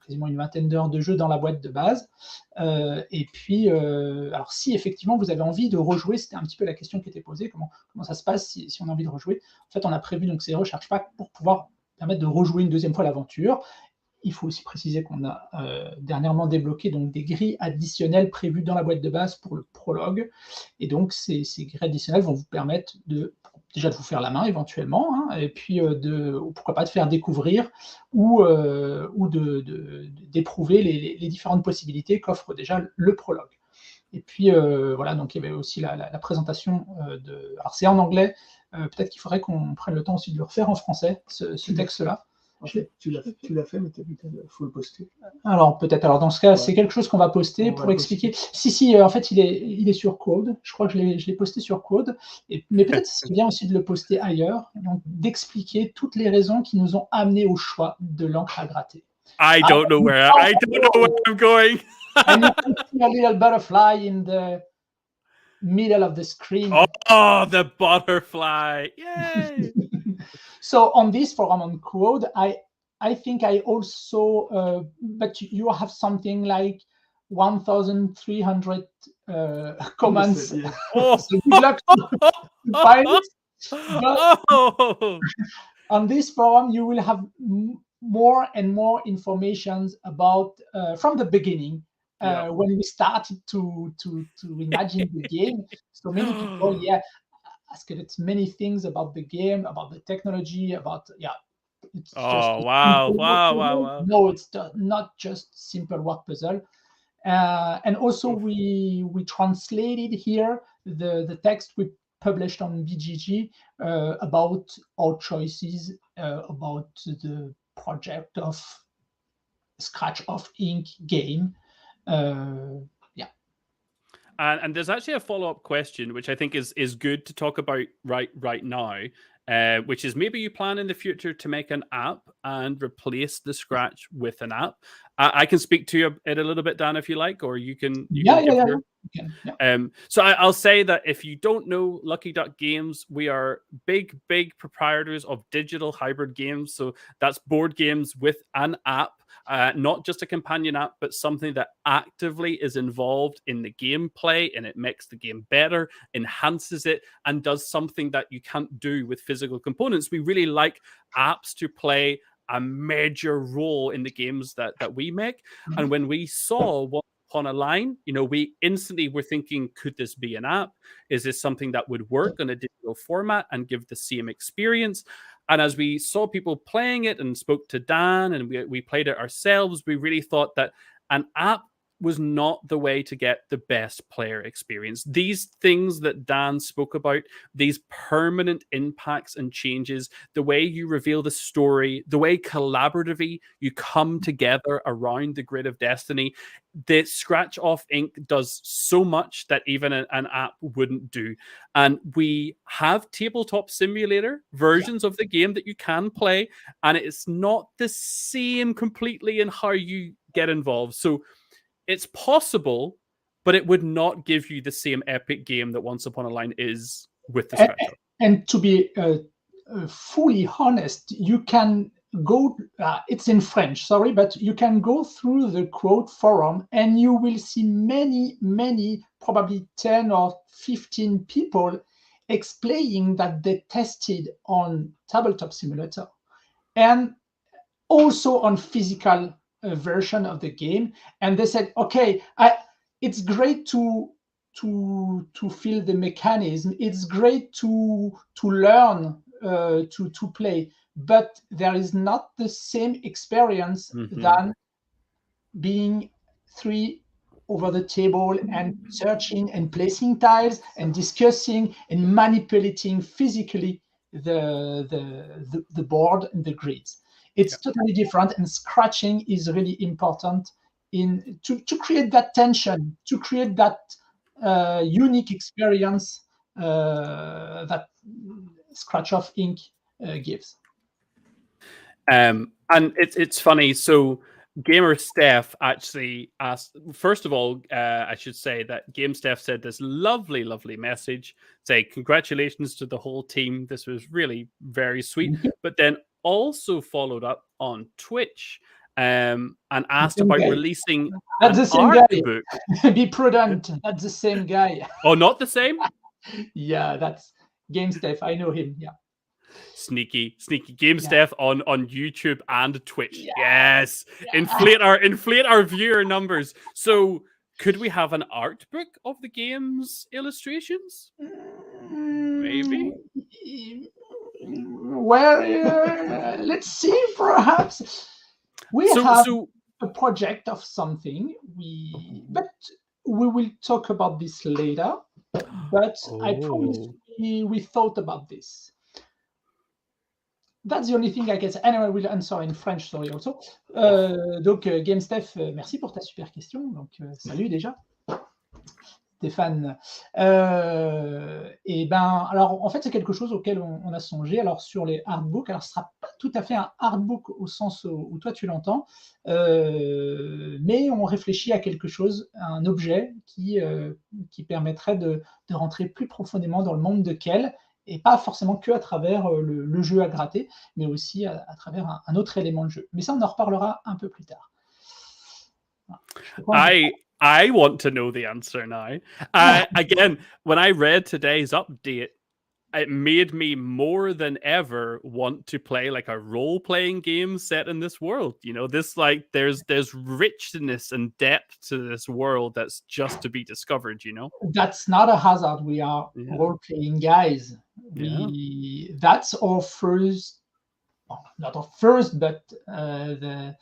quasiment une vingtaine d'heures de jeu dans la boîte de base. Et puis, alors si effectivement vous avez envie de rejouer, c'était un petit peu la question qui était posée, comment ça se passe si on a envie de rejouer. En fait, on a prévu donc ces recharge packs pour pouvoir permettre de rejouer une deuxième fois l'aventure. Il faut aussi préciser qu'on a dernièrement débloqué donc des grilles additionnelles prévues dans la boîte de base pour le prologue. Et donc, ces grilles additionnelles vont vous permettre déjà de vous faire la main éventuellement, et puis pourquoi pas de faire découvrir ou d'éprouver les différentes possibilités qu'offre déjà le prologue. Et puis voilà, donc il y avait aussi la présentation alors c'est en anglais, peut-être qu'il faudrait qu'on prenne le temps aussi de le refaire en français, ce texte-là. Tu l'as fait, mais il faut le poster. Alors peut-être. Alors dans ce cas, c'est quelque chose qu'on va poster pour expliquer. Si, en fait, il est sur Code. Je crois que je l'ai posté sur Code. Mais peut-être c'est bien aussi de le poster ailleurs, donc d'expliquer toutes les raisons qui nous ont amenés au choix de l'encre à gratter. I don't know where I'm going. And you can see a little butterfly in the middle of the screen. Oh, the butterfly! Yay! So on this forum on Code, I think I also, but you have something like 1,300 comments. Yes. So good luck to find it. But on this forum, you will have more and more information about from the beginning. When we started to imagine the game, so many people, asked us many things about the game, about the technology, about It's wow. No, it's not just simple word puzzle. And also we translated here the text we published on BGG about our choices about the project of Scratch of Ink game. And there's actually a follow-up question, which I think is good to talk about right now, which is maybe you plan in the future to make an app and replace the Scratch with an app. I can speak to it a little bit, Dan, if you like, or you can. So I'll say that if you don't know Lucky Duck Games, we are big proprietors of digital hybrid games. So that's board games with an app. Not just a companion app, but something that actively is involved in the gameplay, and it makes the game better, enhances it, and does something that you can't do with physical components. We really like apps to play a major role in the games that we make. And when we saw Once Upon a Line, we instantly were thinking, could this be an app? Is this something that would work on a digital format and give the same experience? And as we saw people playing it and spoke to Dan and we played it ourselves, we really thought that an app was not the way to get the best player experience. These things that Dan spoke about, these permanent impacts and changes, the way you reveal the story, the way collaboratively you come together around the grid of destiny, the Scratch Off Ink does so much that even an app wouldn't do. And we have tabletop simulator versions of the game that you can play, and it's not the same completely in how you get involved. So it's possible, but it would not give you the same epic game that Once Upon a Line is with the Scratch Off. And to be fully honest, you can go, it's in French, sorry, but you can go through the quote forum and you will see many, probably 10 or 15 people explaining that they tested on tabletop simulator and also on physical version of the game, and they said, okay, it's great to feel the mechanism, it's great to learn to play, but there is not the same experience than being 3 over the table and searching and placing tiles and discussing and manipulating physically the board and the grids. It's totally different, and scratching is really important to create that tension, to create that unique experience that Scratch Off Ink gives. And it's funny. So Gamer Steph actually asked, first of all, I should say that Game Steph said this lovely message, say congratulations to the whole team. This was really very sweet. But then also followed up on Twitch and asked about releasing that's the same art guy. book. Be prudent. That's the same guy. Oh, not the same? Yeah, that's Game Steph. I know him. Yeah. Sneaky Game Steph on YouTube and Twitch. Yes. Inflate our viewer numbers. So could we have an art book of the game's illustrations? Maybe. Well, let's see. Perhaps we have a project of something. But we will talk about this later. But I promise we thought about this. That's the only thing I can say. And I will answer in French, sorry, also. Donc, Game Steph, merci pour ta super question. Donc, salut déjà, Stéphane. Et ben, alors, en fait, c'est quelque chose auquel on a songé. Alors, sur les artbooks, alors, ce ne sera pas tout à fait un artbook au sens où toi, tu l'entends, mais on réfléchit à quelque chose, à un objet qui permettrait de rentrer plus profondément dans le monde de Kel, et pas forcément que à travers le jeu à gratter, mais aussi à travers un autre élément de jeu. Mais ça, on en reparlera un peu plus tard. I want to know the answer now. Again, when I read today's update, it made me more than ever want to play like a role-playing game set in this world. You know, this like there's richness and depth to this world that's just to be discovered, you know? That's not a hazard. We are role-playing guys. That's our first, well, not our first, but the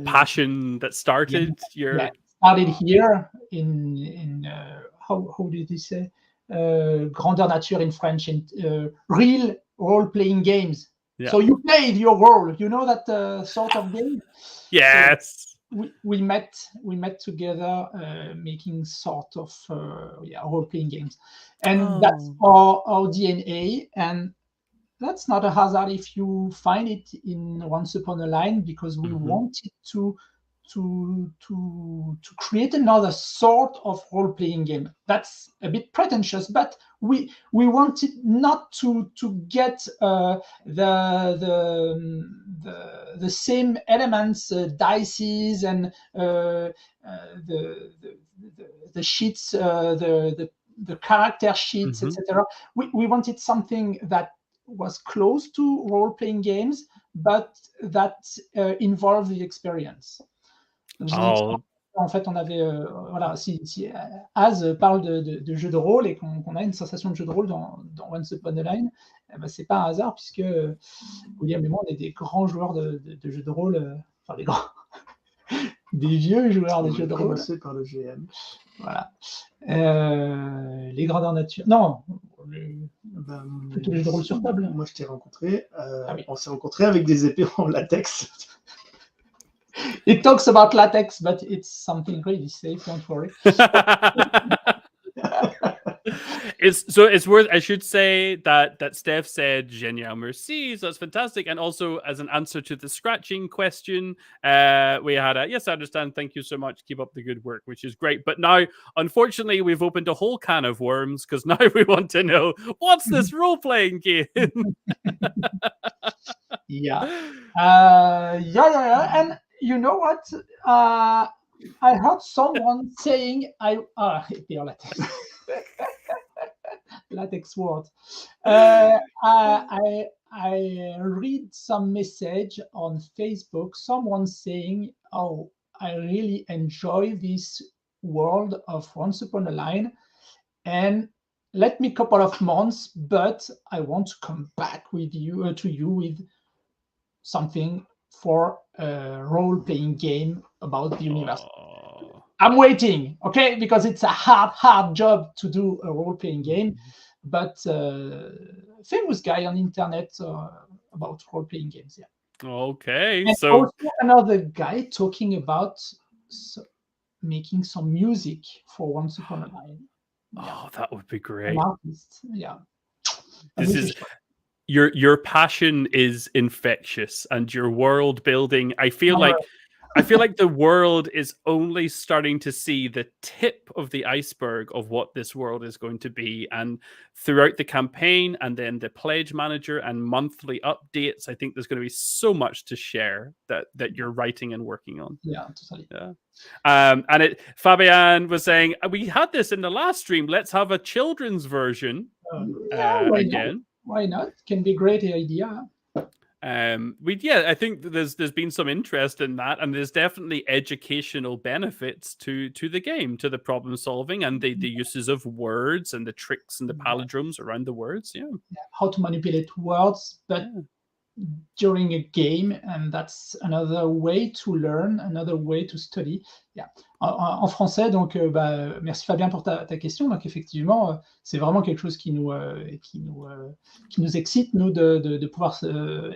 passion that started started here in how did he say? Grandeur nature in French, in real role-playing games. So you played your role, you know that sort of game? Yes. we met together making sort of role-playing games, and that's our DNA, and that's not a hazard if you find it in Once Upon a Line, because we wanted to create another sort of role-playing game. That's a bit pretentious, but we wanted not to get the same elements, dices and the sheets, the character sheets, etc. We wanted something that was close to role-playing games, but that involved the experience. En fait, on avait voilà, si Az parle de jeux de rôle et qu'on a une sensation de jeu de rôle dans Once Upon a Line, c'est pas un hasard, puisque William et moi, on est des grands joueurs de jeux de rôle, enfin des grands, des vieux joueurs de jeux de rôle. Commencé par le GM. Voilà. Les grandeurs nature. Non. Plutôt les jeux de rôle sur table. Moi, je t'ai rencontré. On s'est rencontrés avec des épées en latex. It talks about latex, but it's something really safe. Don't worry. It's worth. I should say that Steph said "Génial, merci." So that's fantastic. And also, as an answer to the scratching question, we had a yes, I understand. Thank you so much. Keep up the good work, which is great. But now, unfortunately, we've opened a whole can of worms, because now we want to know, what's this role-playing game? Yeah. And you know what? I heard someone saying, latex. Latex word. I read some message on Facebook, someone saying, oh, I really enjoy this world of Once Upon a Line, and let me couple of months, but I want to come back with you to you with something for a role-playing game about the universe. I'm waiting, okay, because it's a hard job to do a role-playing game, but famous guy on internet about role-playing games, yeah. Okay, and so also another guy talking about making some music for Once Upon a Line. Oh, that would be great. An artist, yeah. This is your passion is infectious, and your world building. I feel like the world is only starting to see the tip of the iceberg of what this world is going to be. And throughout the campaign, and then the pledge manager and monthly updates, I think there's going to be so much to share that you're writing and working on. Yeah, totally. Yeah. And Fabian was saying, we had this in the last stream. Let's have a children's version again. Why not? Can be a great idea. I think there's been some interest in that, and there's definitely educational benefits to the game, to the problem solving, and the uses of words and the tricks and the palindromes around the words. Yeah, how to manipulate words, but during a game, and that's another way to learn, another way to study. Yeah. En français, donc, merci Fabien pour ta question. Donc effectivement, c'est vraiment quelque chose qui nous excite, nous, de pouvoir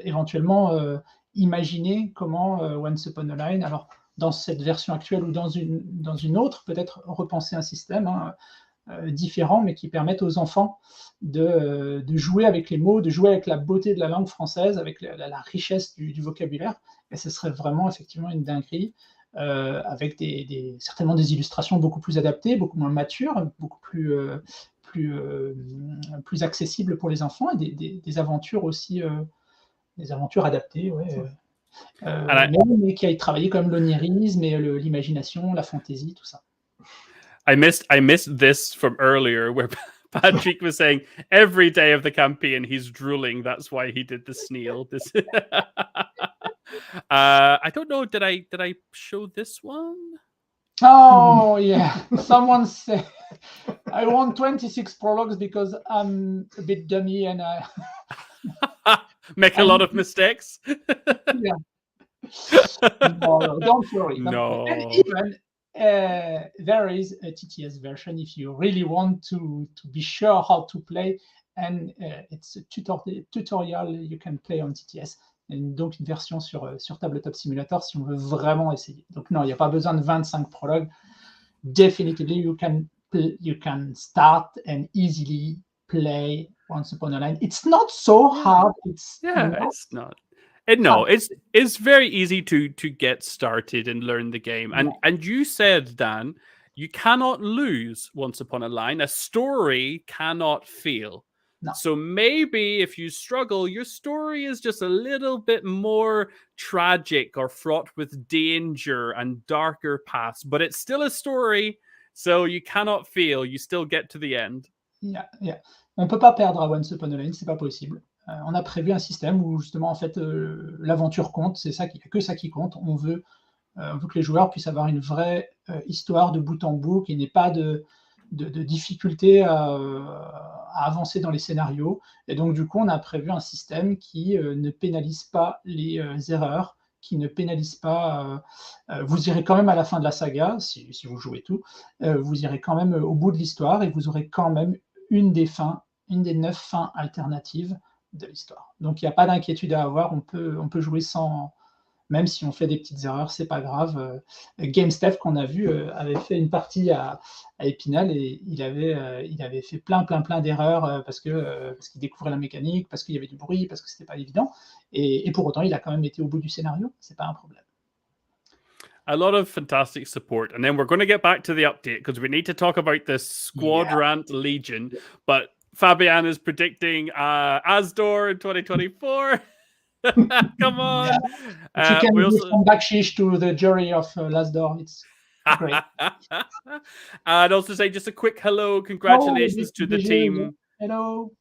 éventuellement imaginer comment Once Upon a Line, alors dans cette version actuelle ou dans une autre, peut-être repenser un système différent, mais qui permettent aux enfants de jouer avec les mots, de jouer avec la beauté de la langue française, avec la richesse du vocabulaire. Et ce serait vraiment effectivement une dinguerie, avec certainement des illustrations beaucoup plus adaptées, beaucoup moins matures, beaucoup plus accessibles pour les enfants, et des aventures aussi, des aventures adaptées, mais qui aillent travailler comme l'onirisme et l'imagination, la fantaisie, tout ça. I missed this from earlier, where Patrick was saying every day of the campaign he's drooling. That's why he did the Sneal. This I don't know. Did I show this one? Oh yeah. Someone said I want 26 prologues because I'm a bit dummy and I make a lot of mistakes. Yeah. No, don't worry. No. And even there is a TTS version if you really want to be sure how to play, and it's a tutorial you can play on TTS. donc une version sur Tabletop Simulator si on veut vraiment essayer. Donc non, il n'y a pas besoin de 25 prologues. Definitely, you can start and easily play Once Upon a Line. It's not so hard. It's it's not. It's very easy to get started and learn the game. And you said, Dan, you cannot lose Once Upon a Line. A story cannot fail. No. So maybe if you struggle, your story is just a little bit more tragic or fraught with danger and darker paths, but it's still a story, so you cannot fail. You still get to the end. Yeah. On peut pas perdre à Once Upon a Line, c'est pas possible. On a prévu un système où justement en fait l'aventure compte, c'est ça que ça qui compte. On veut que les joueurs puissent avoir une vraie histoire de bout en bout, qu'il n'y ait pas de difficulté à avancer dans les scénarios. Et donc, du coup, on a prévu un système qui ne pénalise pas les erreurs, qui ne pénalise pas... vous irez quand même à la fin de la saga, si vous jouez tout, vous irez quand même au bout de l'histoire et vous aurez quand même une des 9 fins alternatives de l'histoire. Donc, il n'y a pas d'inquiétude à avoir, on peut jouer sans... Même si on fait des petites erreurs, c'est pas grave. GameStef qu'on a vu avait fait une partie à Épinal et il avait fait plein d'erreurs parce qu'il découvrait la mécanique, parce qu'il y avait du bruit, parce que c'était pas évident. Et pour autant, il a quand même été au bout du scénario. C'est pas un problème. A lot of fantastic support, and then we're going to get back to the update because we need to talk about this Squadrant Legion. But Fabian is predicting Asdor in 2024. Come on. If you can give some backsheesh to the jury of Last Door, it's great. And also say just a quick hello, congratulations to the team. Hello.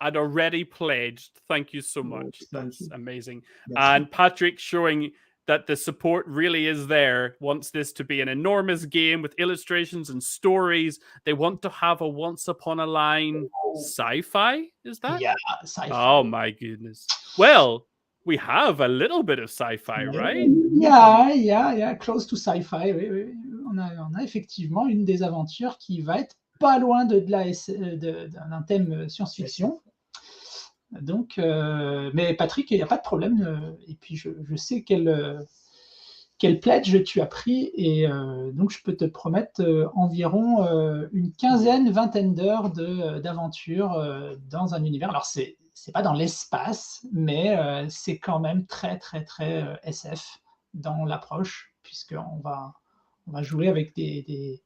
I'd already pledged. Thank you so much. That's amazing. Yes. And Patrick showing that the support really is there, wants this to be an enormous game with illustrations and stories. They want to have a Once Upon a Line sci-fi, is that? Yeah, sci-fi. Oh my goodness. Well, we have a little bit of sci-fi, right? Yeah, close to sci-fi. Oui. On a effectivement une des aventures qui va être pas loin d'un thème science-fiction. Donc, mais Patrick, il n'y a pas de problème. Et puis, je sais quel pledge tu as pris. Et donc, je peux te promettre environ une vingtaine d'heures d'aventure dans un univers. Alors, c'est pas dans l'espace, mais c'est quand même très SF dans l'approche, puisqu'on va jouer avec des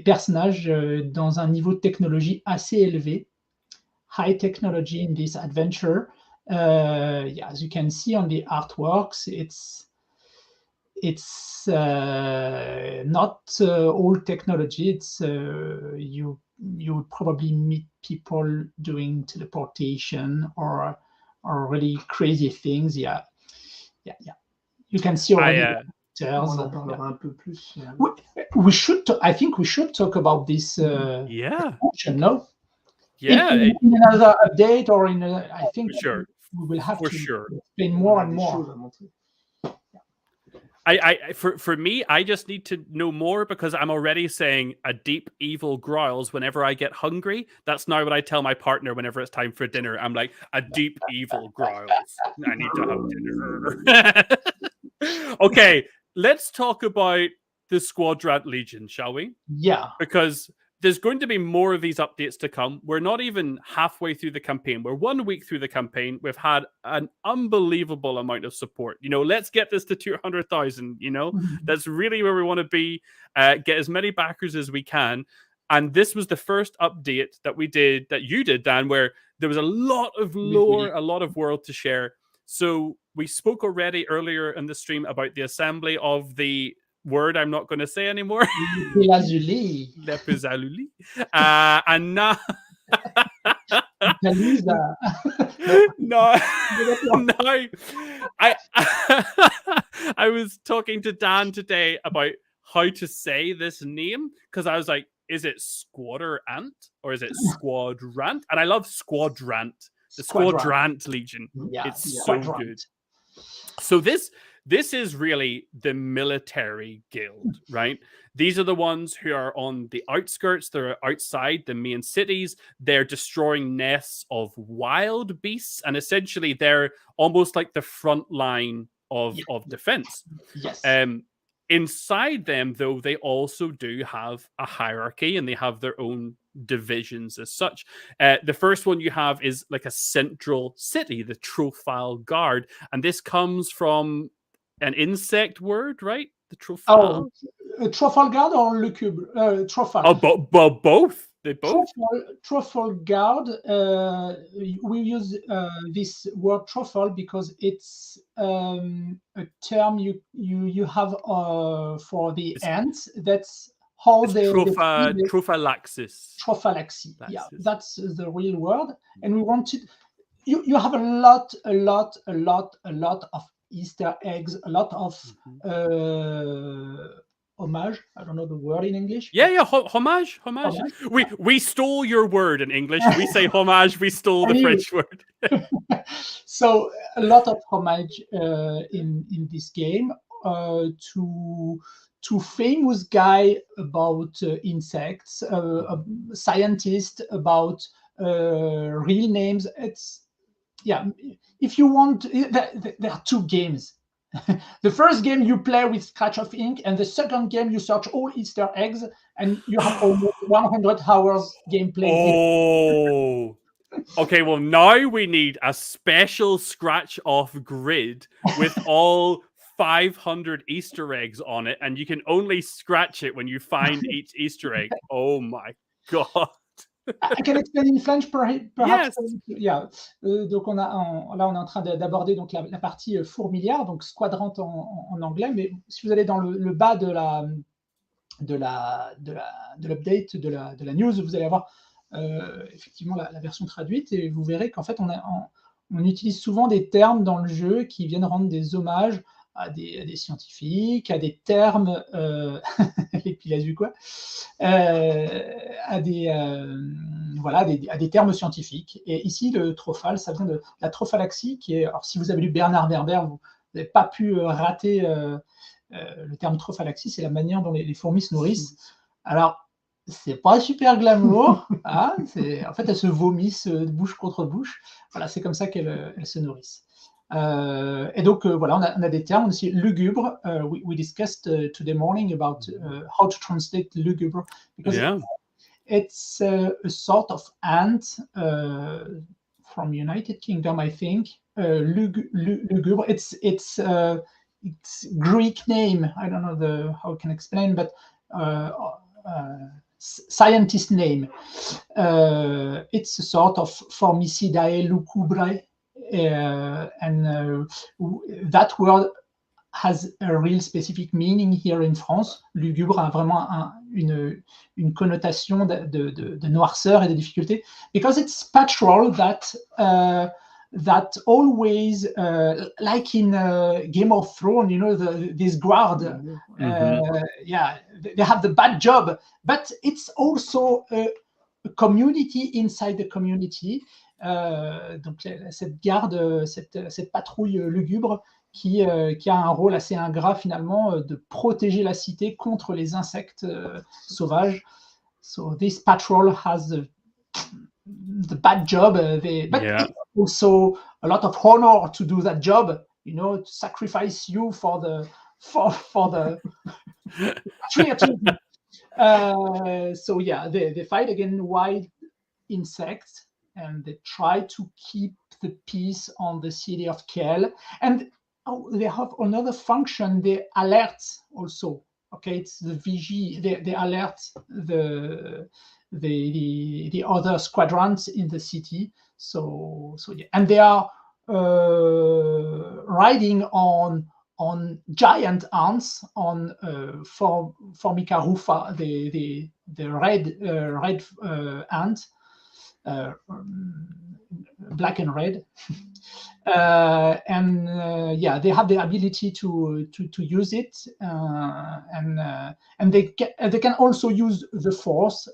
personnages dans un niveau de technologie assez élevé. High technology in this adventure. As you can see on the artworks, it's not old technology. It's you would probably meet people doing teleportation or really crazy things. Yeah. You can see already. On en parlera un peu plus. We should. I think we should talk about this. Function, no. Yeah, in another update or I think sure. We will have to sure. explain more and more. For me, I just need to know more because I'm already saying a deep evil growls whenever I get hungry. That's now what I tell my partner whenever it's time for dinner. I'm like, a deep evil growls. I need to have dinner. Okay, let's talk about the Squadrant Legion, shall we? Yeah. Because there's going to be more of these updates to come. We're not even halfway through the campaign. We're 1 week through the campaign. We've had an unbelievable amount of support. Let's get this to 200,000. That's really where we want to be. Get as many backers as we can. And this was the first update that you did, Dan, where there was a lot of lore, a lot of world to share. So we spoke already earlier in the stream about the assembly of the word I'm not going to say anymore. Lepizaluli. And now... No, I was talking to Dan today about how to say this name because I was like, is it Squadrant or is it Squadrant? And I love Squadrant. The Squadrant Legion. Yeah, it's so good. So this is really the military guild, right? These are the ones who are on the outskirts. They're outside the main cities. They're destroying nests of wild beasts, and essentially they're almost like the front line of defense. Yes. Inside them, though, they also do have a hierarchy, and they have their own divisions as such. The first one you have is like a central city, the Trofal Guard, and this comes from an insect word, right? The Trofal. Oh, Trafalgar or Lucubre? Trofal. Oh, both. They both. Trafalgar. We use this word Trofal because it's a term you have for the ants. That's how they Trophallaxis. Trophallaxis. Yeah, that's the real word. And we wanted you have a lot of Easter eggs, a lot of homage. I don't know the word in English. Yeah, homage. We stole your word in English. We say homage. We stole the French word. So a lot of homage in this game to famous guy about insects, a scientist about real names. It's if you want, there are two games. The first game you play with scratch of ink, and the second game you search all Easter eggs, and you have almost 100 hours gameplay. Oh, okay. Well, now we need a special scratch off grid with all 500 Easter eggs on it, and you can only scratch it when you find each Easter egg. Oh my god. I can explain in French, perhaps. Yes. Yeah. Donc on est en train d'aborder donc la partie fourmilière, donc squadrant en anglais. Mais si vous allez dans le bas de l'update de la news, vous allez avoir effectivement la version traduite, et vous verrez qu'en fait on utilise souvent des termes dans le jeu qui viennent rendre des hommages à des scientifiques, à des termes, les pilazus quoi, à des termes scientifiques. Et ici, le trophal, ça vient de la trophallaxie, qui est, alors si vous avez lu Bernard Werber, vous n'avez pas pu rater le terme trophallaxie, c'est la manière dont les fourmis se nourrissent. Alors, c'est pas super glamour, hein, en fait, elles se vomissent bouche contre bouche. Voilà, c'est comme ça qu'elles se nourrissent. Et donc voilà, on a des termes aussi. Lugubre, we discussed today morning about how to translate lugubre, because it's a sort of ant from United Kingdom, I think. Lugubre, it's Greek name. I don't know how I can explain, but scientist name. It's a sort of Formicidae lucubrae. And that word has a real specific meaning here in France. Lugubre a vraiment une connotation de noirceur et de difficulté, because it's patrol that always, like in Game of Thrones, you know, this guard, they have the bad job, but it's also a community inside the community. Donc cette garde, cette patrouille lugubre qui a un rôle assez ingrat finalement de protéger la cité contre les insectes sauvages. So this patrol has the bad job, but it's also a lot of honor to do that job. You know, to sacrifice you for the patriotism. So yeah, they fight against wild insects, and they try to keep the peace on the city of Kiel. And they have another function, they alert also. Okay, it's the VG, they alert the other squadrons in the city. So yeah, and they are riding on giant ants, on Formica rufa, the red ant. Black and red, and they have the ability to use it, and they can also use the force.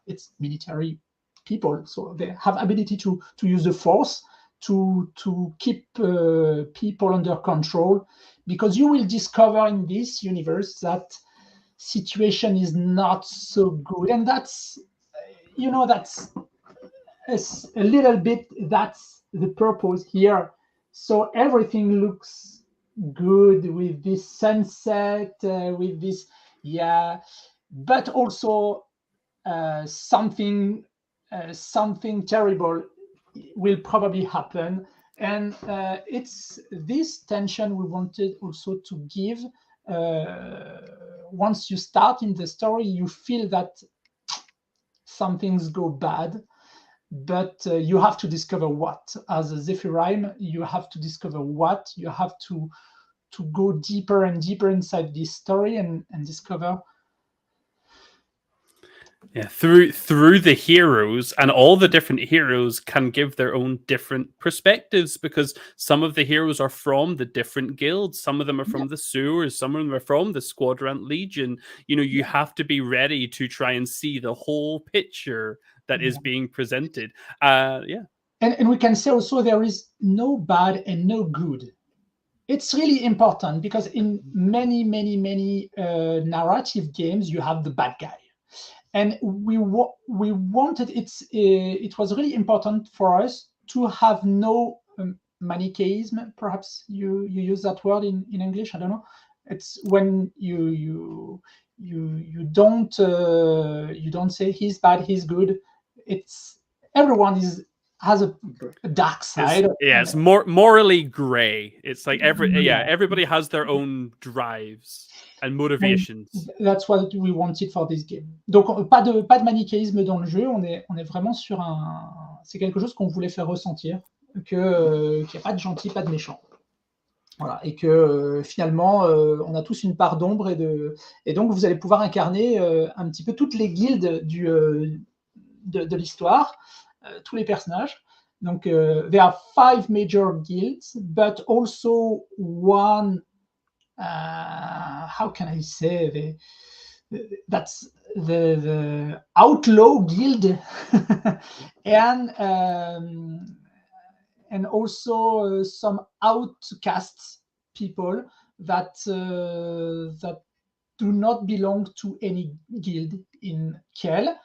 It's military people, so they have ability to use the force to keep people under control, because you will discover in this universe that situation is not so good, and that's that's a little bit, that's the purpose here. So everything looks good with this sunset, with this, but also something terrible will probably happen, and it's this tension we wanted also to give. Once you start in the story, you feel that some things go bad, but you have to discover what. As a Zephyrim, you have to discover what. You have to go deeper and deeper inside this story and discover. Yeah, through the heroes, and all the different heroes can give their own different perspectives, because some of the heroes are from the different guilds, some of them are from the sewers, some of them are from the Squadrant Legion. You have to be ready to try and see the whole picture that is being presented. And we can say also there is no bad and no good. It's really important, because in many narrative games you have the bad guy. And we wanted, it was really important for us to have no Manichaeism. Perhaps you use that word in English. I don't know. It's when you don't say he's bad, he's good. It's everyone has a dark side. It's more morally gray. It's like everybody has their own drives and motivations. And that's what we wanted for this game. Donc pas de manichéisme dans le jeu. On est vraiment sur c'est quelque chose qu'on voulait faire ressentir, qu'il n'y a pas de gentil, pas de méchant. Voilà, et que finalement on a tous une part d'ombre, et donc vous allez pouvoir incarner un petit peu toutes les guildes de l'histoire, tous les personnages. Donc there are 5 major guilds, but also one, how can I say, that's the outlaw guild, and also some outcasts people that do not belong to any guild in Kiel.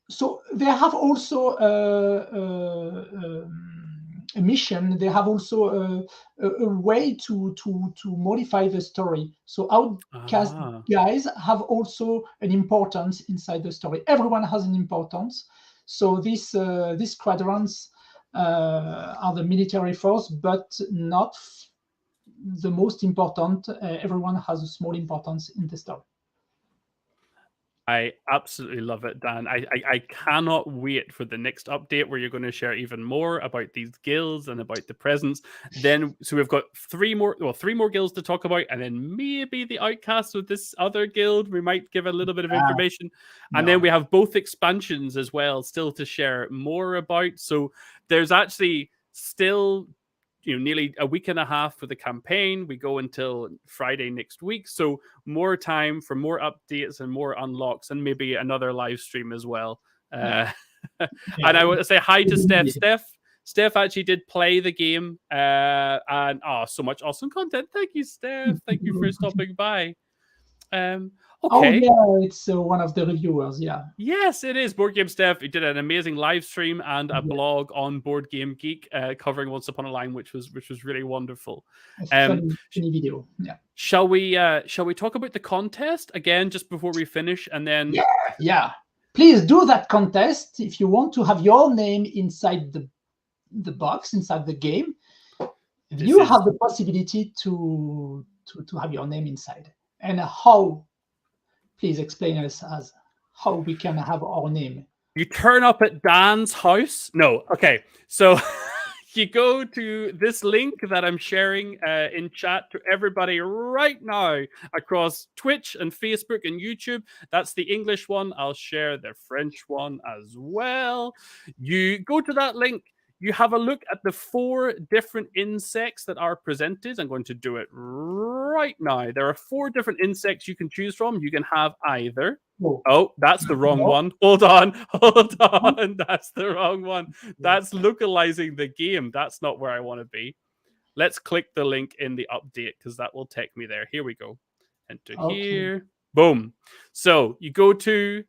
So they have also a mission. They have also a way to modify the story. So outcast guys have also an importance inside the story. Everyone has an importance. So these squadrons are the military force, but not the most important. Everyone has a small importance in the story. I absolutely love it, Dan. I cannot wait for the next update where you're going to share even more about these guilds and about the presence. So we've got 3 more guilds to talk about, and then maybe the outcasts with this other guild. We might give a little bit of information. And then we have both expansions as well still to share more about. So there's actually still nearly a week and a half for the campaign. We go until Friday next week, so more time for more updates and more unlocks, and maybe another live stream as well. And I want to say hi to Steph. Steph actually did play the game, and so much awesome content. Thank you, Steph. Thank you for stopping by. Okay. Oh yeah, it's one of the reviewers. Yeah. Yes, it is. Board Game Steph. He did an amazing live stream and a blog on Board Game Geek covering Once Upon a Line, which was really wonderful. Funny video. Yeah. Shall we talk about the contest again just before we finish, and then yeah. Please do that contest if you want to have your name inside the box, inside the game. You have the possibility to have your name inside. And how? Please explain us as how we can have our name. You turn up at Dan's house. No, okay. So you go to this link that I'm sharing in chat to everybody right now across Twitch and Facebook and YouTube. That's the English one. I'll share the French one as well. You go to that link. You have a look at the 4 different insects that are presented. I'm going to do it right now. There are 4 different insects you can choose from. You can have either Oh, that's the wrong one. Hold on. That's the wrong one. That's localizing the game. That's not where I want to be. Let's click the link in the update because that will take me there. Here we go. Enter here. Boom. So you go to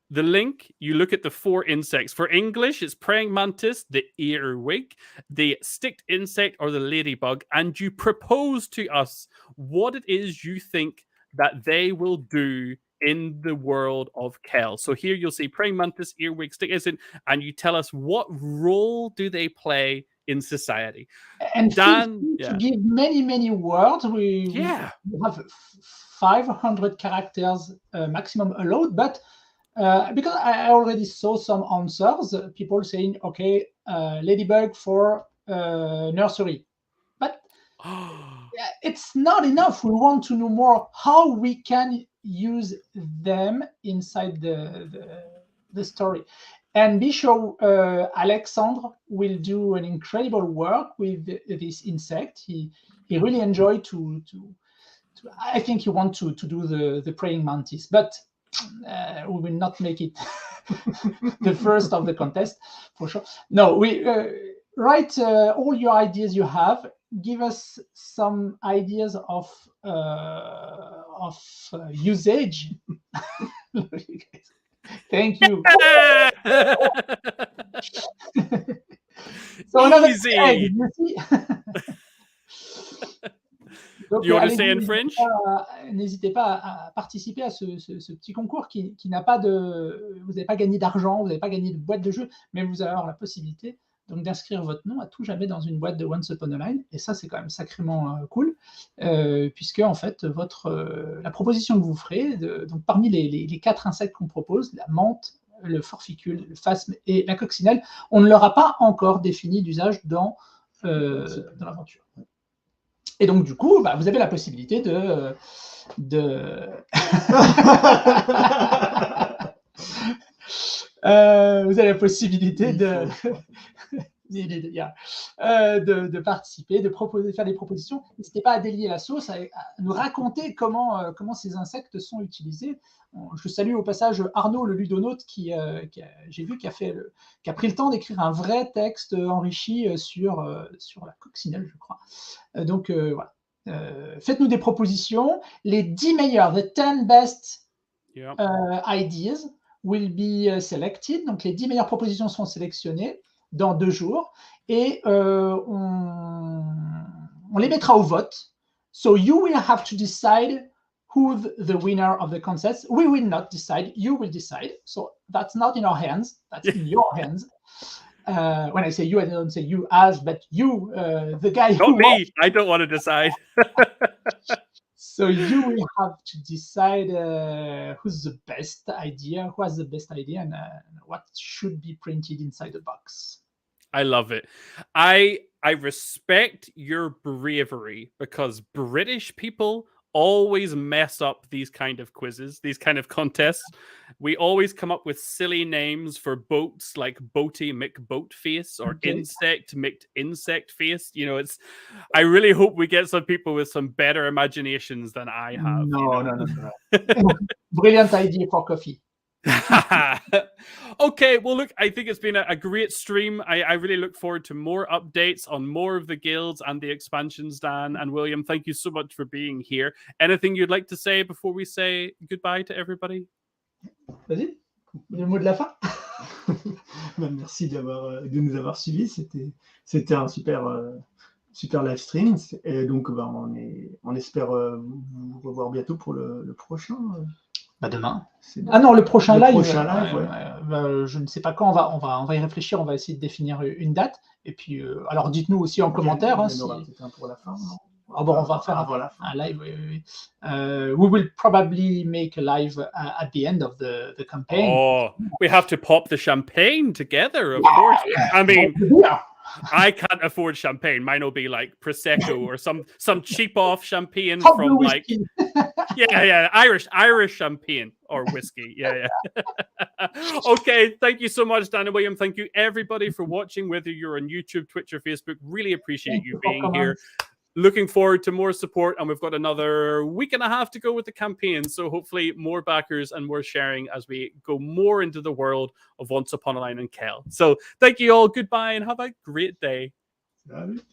the link, you look at the 4 insects. For English, it's praying mantis, the earwig, the sticked insect, or the ladybug, and you propose to us what it is you think that they will do in the world of Kel. So here you'll see praying mantis, earwig, stick insect, and you tell us what role do they play in society. And Dan, to give many words. We have 500 characters maximum allowed, but because I already saw some answers, people saying, okay, ladybug for nursery. But it's not enough. We want to know more how we can use them inside the story. And be sure Alexandre will do an incredible work with this insect. He really enjoyed to I think he wants to do the praying mantis, but we will not make it the first of the contest for sure. No, we write all your ideas you have. Give us some ideas of usage. Thank you. So another egg, you see? Donc, you want to say in French? N'hésitez pas à participer à ce petit concours qui n'a pas de... Vous n'avez pas gagné d'argent, vous n'avez pas gagné de boîte de jeu, mais vous allez avoir la possibilité donc d'inscrire votre nom à tout jamais dans une boîte de Once Upon a Line. Et ça, c'est quand même sacrément cool, puisque en fait, la proposition que vous ferez, donc parmi les 4 insectes qu'on propose, la menthe, le forficule, le phasme et la coccinelle, on ne leur a pas encore défini d'usage dans l'aventure. Et donc, du coup, vous avez la possibilité de... vous avez la possibilité de participer, de faire des propositions. N'hésitez pas à délier la sauce, à nous raconter comment ces insectes sont utilisés. Je salue au passage Arnaud, le ludonaute, j'ai vu qui a pris le temps d'écrire un vrai texte enrichi sur la coccinelle, je crois. Donc voilà. Faites-nous des propositions. Les 10 meilleurs, the 10 best ideas will be selected. Donc les 10 meilleures propositions seront sélectionnées dans 2 jours et on les mettra au vote. So you will have to decide who the winner of the contest. We will not decide, you will decide. So that's not in our hands, that's in your hands. When I say you, I don't say you as, but you, the guy who... Not me, I don't want to decide. So you will have to decide who's the best idea, who has the best idea, and what should be printed inside the box. I love it. I respect your bravery because British people always mess up these kind of quizzes, these kind of contests. We always come up with silly names for boats like Boaty McBoatface or Insect McInsectface. You know, I really hope we get some people with some better imaginations than I have. No. Brilliant idea for coffee. Okay, well, look, I think it's been a great stream. I really look forward to more updates on more of the guilds and the expansions. Dan and William, thank you so much for being here. Anything you'd like to say before we say goodbye to everybody? Vas-y, le mot de la fin. Merci de nous avoir suivis. C'était un super live stream. Et donc, on espère vous revoir bientôt pour le prochain. Demain. Ah non, le prochain live. Je ne sais pas quand. On va y réfléchir. On va essayer de définir une date. Et puis, alors dites-nous aussi en commentaire. Il y en aura peut-être un pour la fin. On va faire un live. Oui. We will probably make a live at the end of the campaign. Oh, we have to pop the champagne together, of course. I mean, I can't afford champagne. Mine will be like Prosecco or some cheap off champagne from like Irish champagne or whiskey. Yeah. Okay, thank you so much, Dan and William. Thank you everybody for watching, whether you're on YouTube, Twitch, or Facebook. Really appreciate you being here. looking forward to more support, and we've got another week and a half to go with the campaign. So hopefully more backers and more sharing as we go more into the world of Once Upon a Line in Kel. So thank you all. Goodbye and have a great day. Salut.